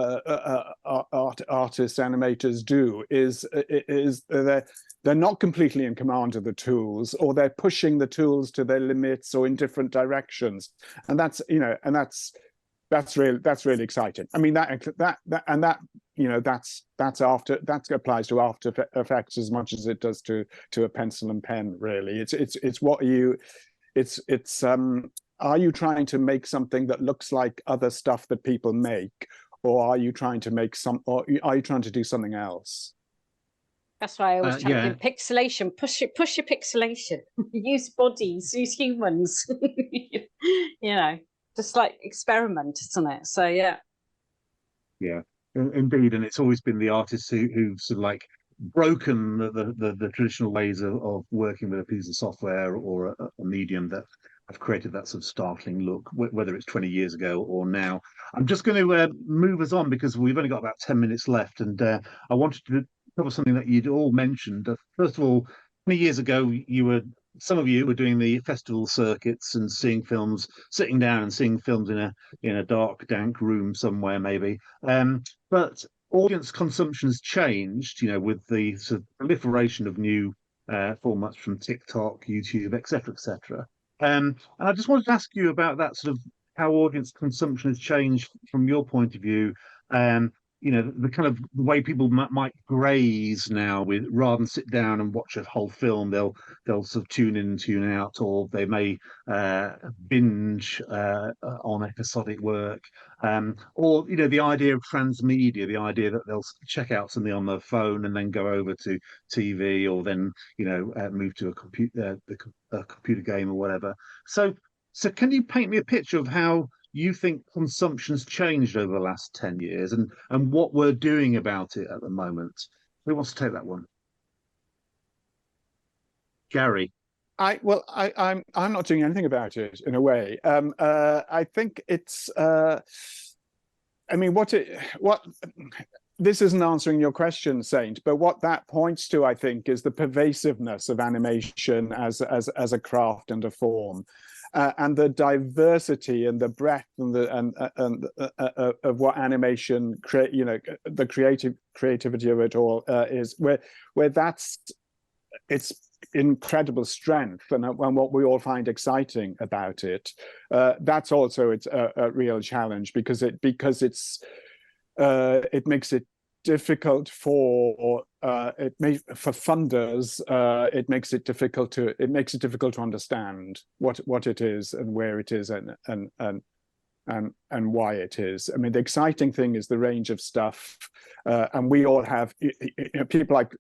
artists, animators do is they're not completely in command of the tools, or they're pushing the tools to their limits or in different directions, and that's really exciting. I mean that applies to After Effects as much as it does to a pencil and pen. Really, are you trying to make something that looks like other stuff that people make, or are you trying to do something else? That's why I always champion pixelation. Push your pixelation. Use bodies, use humans. Just like experiment, isn't it? So yeah, indeed. And it's always been the artists who've sort of like broken the traditional ways of working with a piece of software or a medium that have created that sort of startling look, whether it's 20 years ago or now. I'm just going to move us on because we've only got about 10 minutes left, and I wanted to cover something that you'd all mentioned. First of all, 20 years ago, some of you were doing the festival circuits and seeing films, sitting down and seeing films in a dark, dank room somewhere, maybe. But audience consumption has changed, with the sort of proliferation of new formats from TikTok, YouTube, etc., etc. And I just wanted to ask you about that, sort of how audience consumption has changed from your point of view. you know, the kind of the way people might graze now, with rather than sit down and watch a whole film, they'll sort of tune in and tune out, or they may binge on episodic work, or you know, the idea of transmedia, the idea that they'll check out something on their phone and then go over to TV, or then you know move to a computer game or whatever. So can you paint me a picture of how you think consumption's changed over the last 10 years, and what we're doing about it at the moment? Who wants to take that one? Gary. I'm not doing anything about it in a way. I think it's I mean, what this isn't answering your question, Saint, but what that points to, I think, is the pervasiveness of animation as a craft and a form. And the diversity and the breadth and of what animation create, you know, the creativity of it all is where that's its incredible strength and what we all find exciting about it. That's also it's a real challenge because it makes it difficult for funders. It makes it difficult to understand what it is and where it is and why it is. I mean, the exciting thing is the range of stuff, and we all have, you know, people like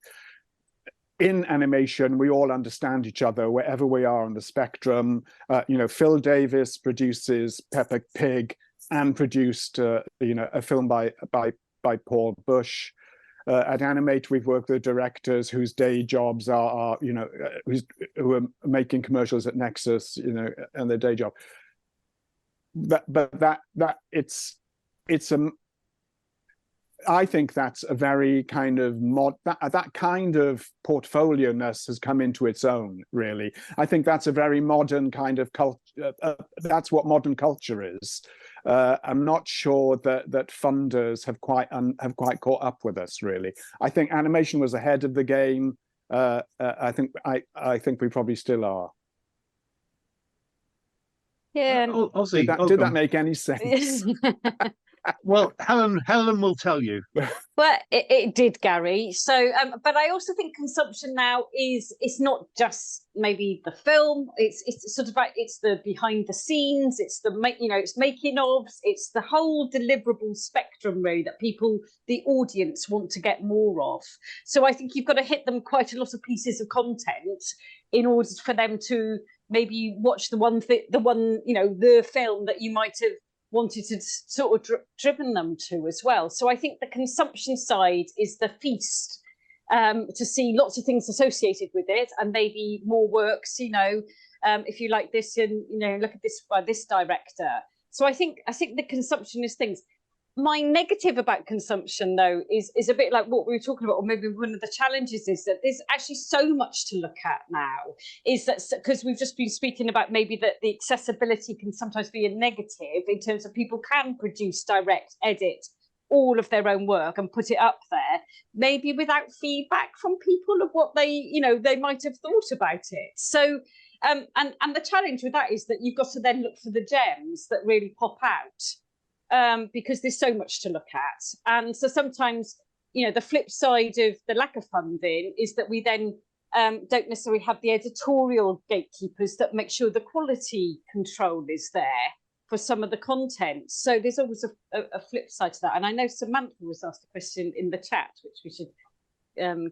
in animation, we all understand each other wherever we are on the spectrum. You know, Phil Davis produces Peppa Pig and produced you know, a film by Paul Bush. At Animate, we've worked with directors whose day jobs are you know, who are making commercials at Nexus, you know, and their day job. But I think that's a very kind of that kind of portfolio-ness has come into its own, really. I think that's a very modern kind of culture. That's what modern culture is. I'm not sure that funders have quite caught up with us, really. I think animation was ahead of the game. I think we probably still are. Yeah. Did that make any sense? Well, Helen will tell you. Well, it did, Gary. So, but I also think consumption now it's not just maybe the film. It's sort of like it's the behind the scenes. It's the it's making ofs. It's the whole deliverable spectrum, really, that the audience want to get more of. So I think you've got to hit them quite a lot of pieces of content in order for them to maybe watch the film that you might have wanted to sort of driven them to as well. So I think the consumption side is the feast, to see lots of things associated with it, and maybe more works, you know, if you like this, and you know, look at this by this director. So I think the consumption is things. My negative about consumption, though, is a bit like what we were talking about, or maybe one of the challenges is that there's actually so much to look at now. Is that because we've just been speaking about maybe that the accessibility can sometimes be a negative in terms of people can produce, direct, edit all of their own work and put it up there, maybe without feedback from people of what they might have thought about it. So and the challenge with that is that you've got to then look for the gems that really pop out. Because there's so much to look at. And so sometimes, you know, the flip side of the lack of funding is that we then don't necessarily have the editorial gatekeepers that make sure the quality control is there for some of the content. So there's always a flip side to that. And I know Samantha was asked a question in the chat, which we should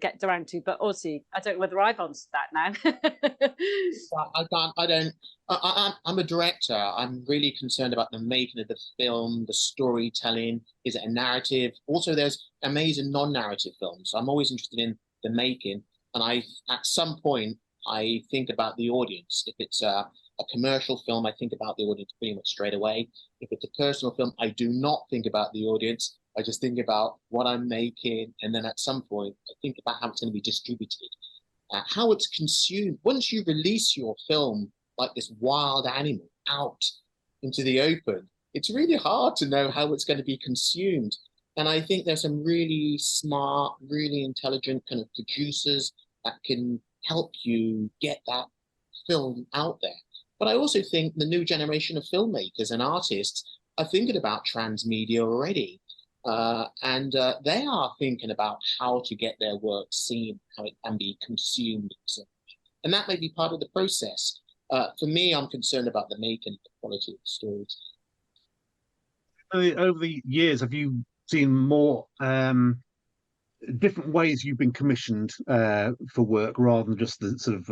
get around to, but Ozzy, I don't know whether I've answered that now. I'm a director. I'm really concerned about the making of the film, the storytelling. Is it a narrative? Also, there's amazing non-narrative films. I'm always interested in the making, and at some point I think about the audience. If it's a commercial film, I think about the audience pretty much straight away. If it's a personal film, I do not think about the audience. I just think about what I'm making, and then at some point, I think about how it's going to be distributed, how it's consumed. Once you release your film like this wild animal out into the open, it's really hard to know how it's going to be consumed. And I think there's some really smart, really intelligent kind of producers that can help you get that film out there. But I also think the new generation of filmmakers and artists are thinking about transmedia already. and they are thinking about how to get their work seen, how it can be consumed, and that may be part of the process. For me, I'm concerned about the making, the quality of the stories. Over the years, have you seen more different ways you've been commissioned for work rather than just the sort of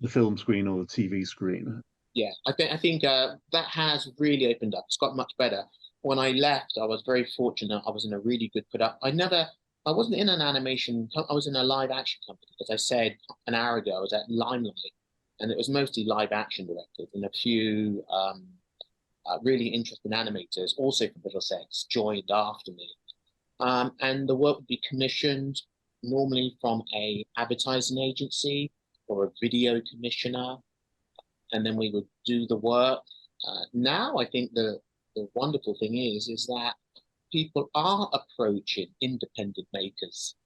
the film screen or the TV screen? Yeah, I think that has really opened up. It's got much better. When I left, I was very fortunate. I was in a really good production. I wasn't in an animation. I was in a live action company. As I said an hour ago, I was at Limelight, and it was mostly live action directors and a few really interesting animators, also from Middlesex, joined after me. And the work would be commissioned normally from a advertising agency or a video commissioner, and then we would do the work. Now I think the wonderful thing is that people are approaching independent makers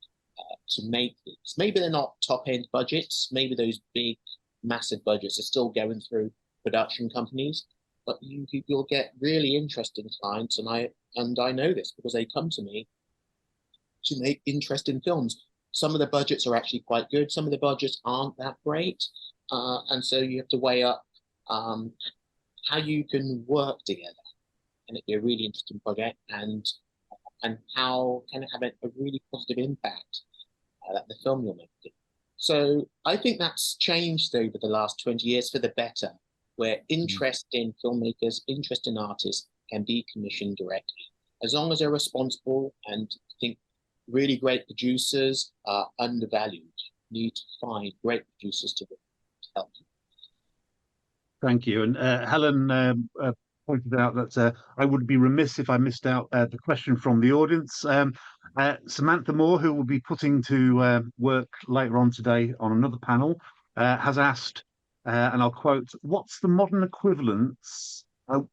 to make these. Maybe they're not top-end budgets, maybe those big, massive budgets are still going through production companies, but you'll get really interesting clients, and I know this because they come to me to make interesting films. Some of the budgets are actually quite good, some of the budgets aren't that great, and so you have to weigh up how you can work together, and it'd be a really interesting project, and how can it have a really positive impact that the film you're making. So I think that's changed over the last 20 years for the better, where interest in filmmakers, interest in artists can be commissioned directly, as long as they're responsible. And I think really great producers are undervalued. You need to find great producers to help you. Thank you. And Helen pointed out that I would be remiss if I missed out the question from the audience. Samantha Moore, who will be putting to work later on today on another panel, has asked, and I'll quote, what's the modern equivalent of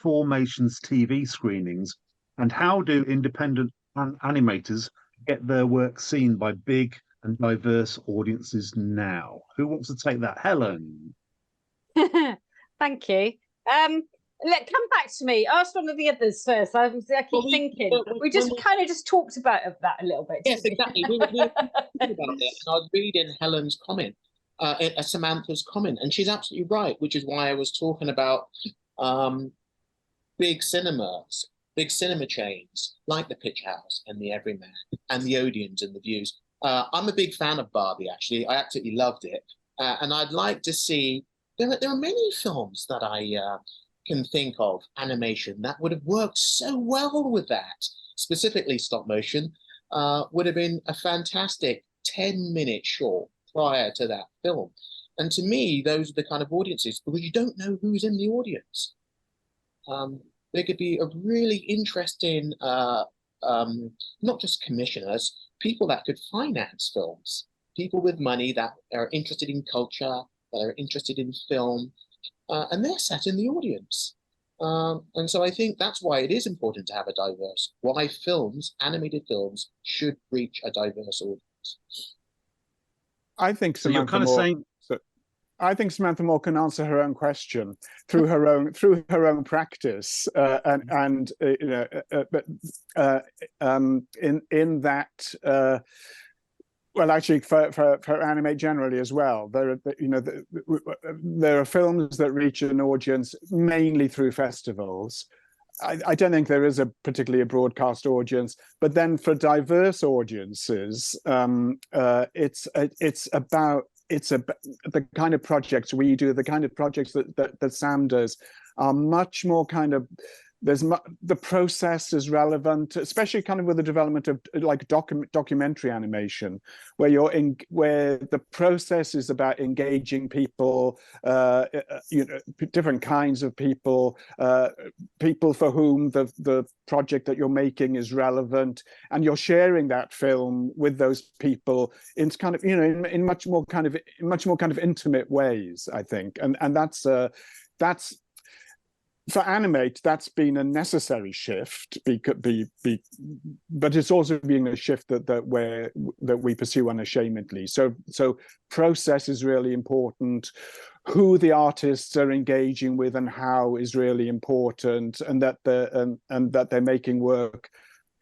Formation's TV screenings, and how do independent animators get their work seen by big and diverse audiences now? Who wants to take that? Helen. Thank you. Come back to me. Ask one of the others first. I keep thinking. We kind of just talked about that a little bit. Yes, exactly. We were talking about it, and I was reading Helen's comment, Samantha's comment, and she's absolutely right, which is why I was talking about big cinema chains like the Pitch House and the Everyman and the Odeons and the Views. I'm a big fan of Barbie, actually. I absolutely loved it. And I'd like to see, there are many films that I can think of, animation, that would have worked so well with that. Specifically, stop motion would have been a fantastic 10-minute short prior to that film. And to me, those are the kind of audiences, because you don't know who's in the audience. There could be a really interesting, not just commissioners, people that could finance films, people with money that are interested in culture, that are interested in film, and they're sat in the audience. And so I think that's why it is important to have a diverse, why films, animated films, should reach a diverse audience. I think so you're kind of saying, I think Samantha Moore can answer her own question through her own practice, and you know, in that. Well, actually, for Animate generally as well, there are films that reach an audience mainly through festivals. I don't think there is particularly a broadcast audience, but then for diverse audiences, it's about the kind of projects we do, the kind of projects that Sam does are much more kind of, the process is relevant, especially kind of with the development of like documentary animation, where the process is about engaging people, you know, different kinds of people, people for whom the project that you're making is relevant, and you're sharing that film with those people in kind of, you know, in much more kind of intimate ways, I think, and that's for Animate, that's been a necessary shift, but it's also been a shift that we pursue unashamedly. So process is really important. Who the artists are engaging with and how is really important, and that they're making work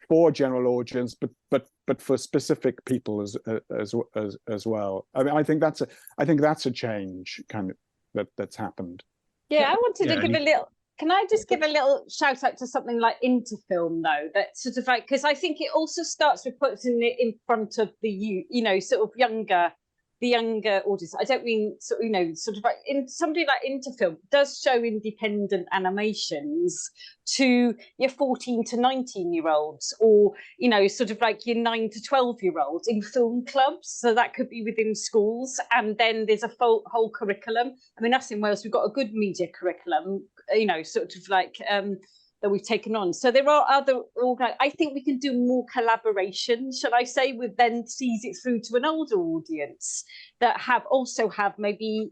for general audience, but for specific people as well. I mean, I think that's a change kind of that's happened. Yeah, I wanted to give a little. Can I just give a little shout out to something like Interfilm, though, that sort of like, because I think it also starts with putting it in front of the sort of the younger audience. I don't mean sort of like somebody like Interfilm does show independent animations to your 14 to 19-year-olds, or sort of like your 9 to 12-year-olds in film clubs. So that could be within schools, and then there's a whole curriculum. I mean, us in Wales, we've got a good media curriculum, sort of like that we've taken on. So there are other, I think we can do more collaboration, shall I say, with then sees it through to an older audience that also have maybe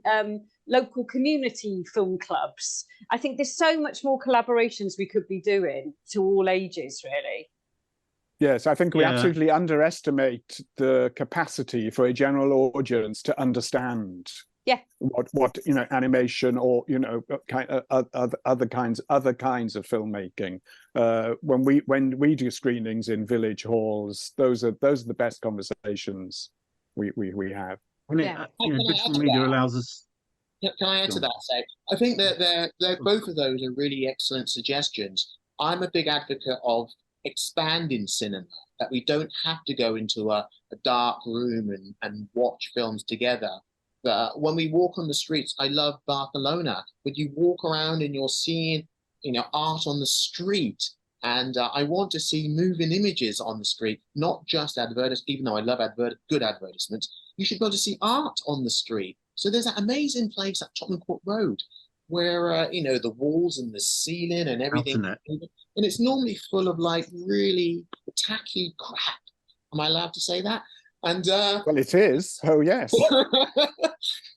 local community film clubs. I think there's so much more collaborations we could be doing to all ages, really. Yes, I think we absolutely underestimate the capacity for a general audience to understand what animation or other kinds of filmmaking. When we do screenings in village halls, those are the best conversations we have. Digital media allows us. Can I add to that? Say, I think that they're both of those are really excellent suggestions. I'm a big advocate of expanding cinema, that we don't have to go into a dark room and watch films together. When we walk on the streets, I love Barcelona, but you walk around and you're seeing, art on the street. And I want to see moving images on the street, not just advertisements, even though I love good advertisements. You should go to see art on the street. So there's that amazing place at Tottenham Court Road where, the walls and the ceiling and everything. And it's normally full of like really tacky crap. Am I allowed to say that? And well, it is. Oh, yes.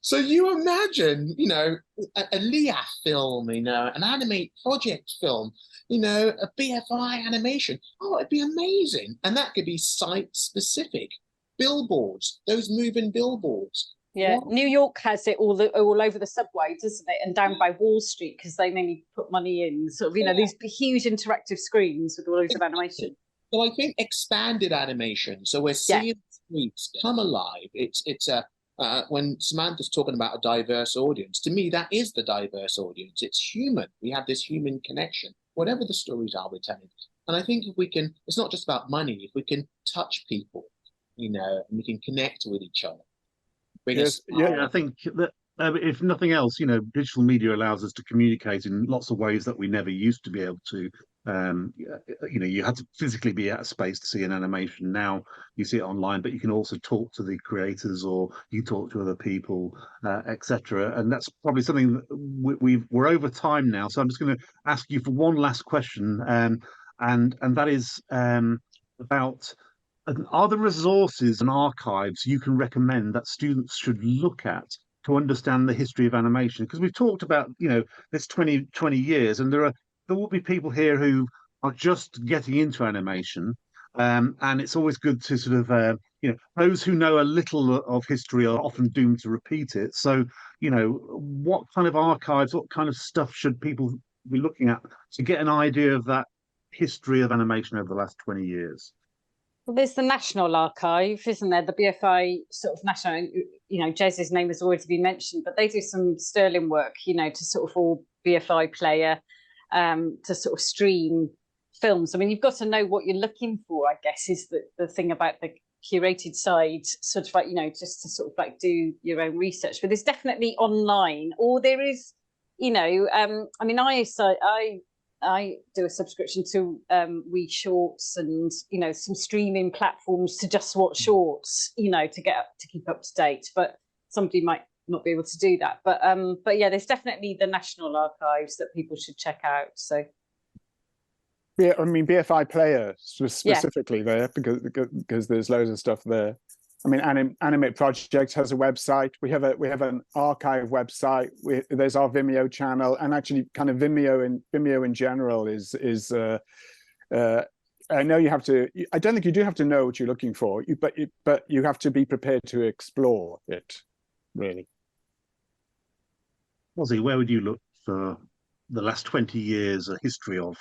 So you imagine, a LIAF film, an Animate project film, a BFI animation. Oh, it'd be amazing. And that could be site-specific. Billboards, those moving billboards. Yeah, what? New York has it all over the subway, doesn't it? And down by Wall Street, because they mainly put money in, sort of, these huge interactive screens with loads of animation. So I think expanded animation. So we're seeing streets come alive. It's when Samantha's talking about a diverse audience, to me, that is the diverse audience. It's human. We have this human connection, whatever the stories are we're telling. And I think if we can, it's not just about money, if we can touch people, and we can connect with each other. I think that if nothing else, digital media allows us to communicate in lots of ways that we never used to be able to. You had to physically be at a space to see an animation. Now you see it online, but you can also talk to the creators, or you talk to other people, etc. And that's probably something that we're over time now. So I'm just going to ask you for one last question, and that is about: are there resources and archives you can recommend that students should look at to understand the history of animation? Because we've talked about this 20 years, and there will be people here who are just getting into animation, and it's always good to sort of those who know a little of history are often doomed to repeat it. So what kind of archives, what kind of stuff should people be looking at to get an idea of that history of animation over the last 20 years? Well, there's the National Archive, isn't there? The BFI sort of national, Jez's name has already been mentioned, but they do some sterling work, to sort of all BFI player, to sort of stream films. I mean, you've got to know what you're looking for, I guess, is the thing about the curated side, sort of like, just to sort of like do your own research. But there's definitely online, or there is, I mean, I do a subscription to We Shorts and some streaming platforms to just watch shorts, to keep up to date. But somebody might not be able to do that. But yeah, there's definitely the National Archives that people should check out. So yeah, I mean BFI Player specifically there because there's loads of stuff there. I mean, Animate Project has a website. We have an archive website. There's our Vimeo channel, and actually, kind of Vimeo in general is. I know you have to. I don't think you do have to know what you're looking for, but you have to be prepared to explore it, really. Ozzy, where would you look for the last 20 years, a history of?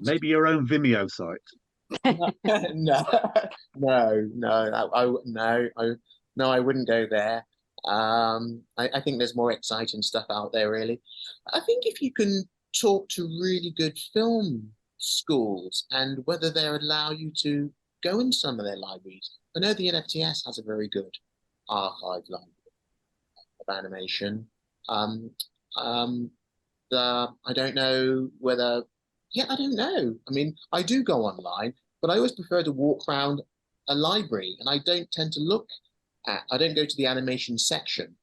Maybe your own Vimeo site. No, I wouldn't go there. I think there's more exciting stuff out there, really. I think if you can talk to really good film schools and whether they allow you to go in some of their libraries. I know the NFTS has a very good archive library of animation. I don't know whether, yeah, I don't know. I mean, I do go online, but I always prefer to walk around a library, and I don't tend to look at, I don't go to the animation section.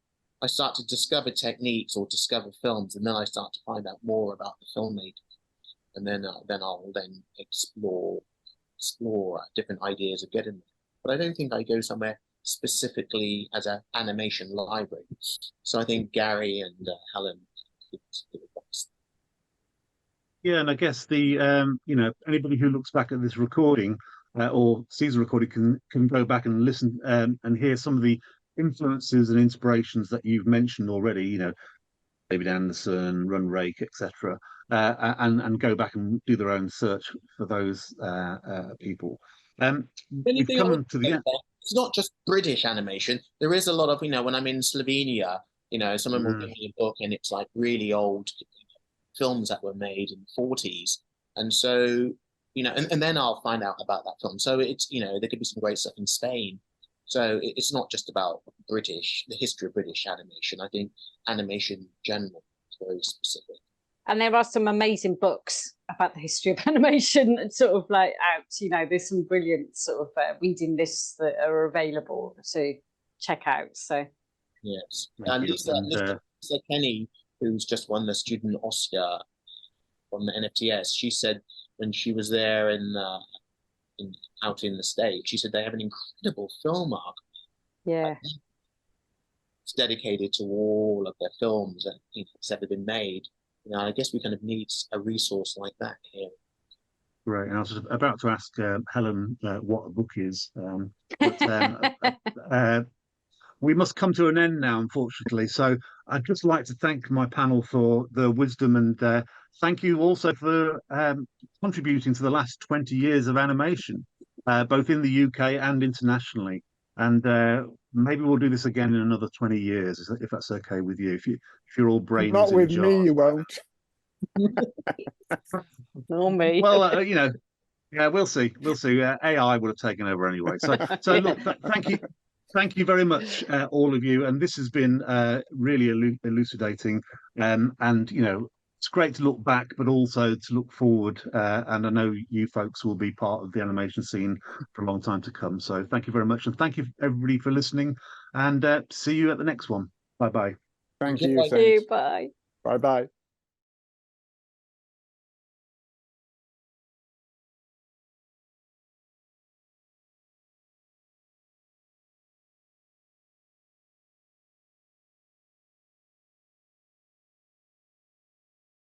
I start to discover techniques or discover films, and then I start to find out more about the filmmaker, and then I'll explore different ideas of getting there. But I don't think I go somewhere specifically as an animation library. So I think Gary and Helen give advice. Yeah, and I guess the anybody who looks back at this recording or sees a recording can go back and listen and hear some of the influences and inspirations that you've mentioned already. You know, David Anderson, Run Rake, etc., and go back and do their own search for those people. We've come to the end. It's not just British animation. There is a lot of, when I'm in Slovenia, someone will give me a book and it's like really old films that were made in the 40s. And so, and then I'll find out about that film. So it's, there could be some great stuff in Spain. So it's not just about the history of British animation. I think animation in general is very specific. And there are some amazing books about the history of animation sort of like out, there's some brilliant sort of reading lists that are available to check out. So yes. And Lisa Kenny, who's just won the student Oscar from the NFTS, she said when she was there out in the States, she said they have an incredible film arc. Yeah. It's dedicated to all of their films that that's ever been made. I guess we kind of need a resource like that here. Right, and I was about to ask Helen what a book is, we must come to an end now, unfortunately. So I'd just like to thank my panel for the wisdom, and thank you also for contributing to the last 20 years of animation, both in the UK and internationally. And maybe we'll do this again in another 20 years, if that's okay with you. If you're all brains not in with jar. me, you won't. Nor me. Well, yeah, we'll see. We'll see. AI would have taken over anyway. So look, thank you very much, all of you. And this has been really elucidating. And it's great to look back, but also to look forward. And I know you folks will be part of the animation scene for a long time to come. So thank you very much. And thank you, everybody, for listening. And see you at the next one. Bye-bye. Thank you. Bye. Bye-bye.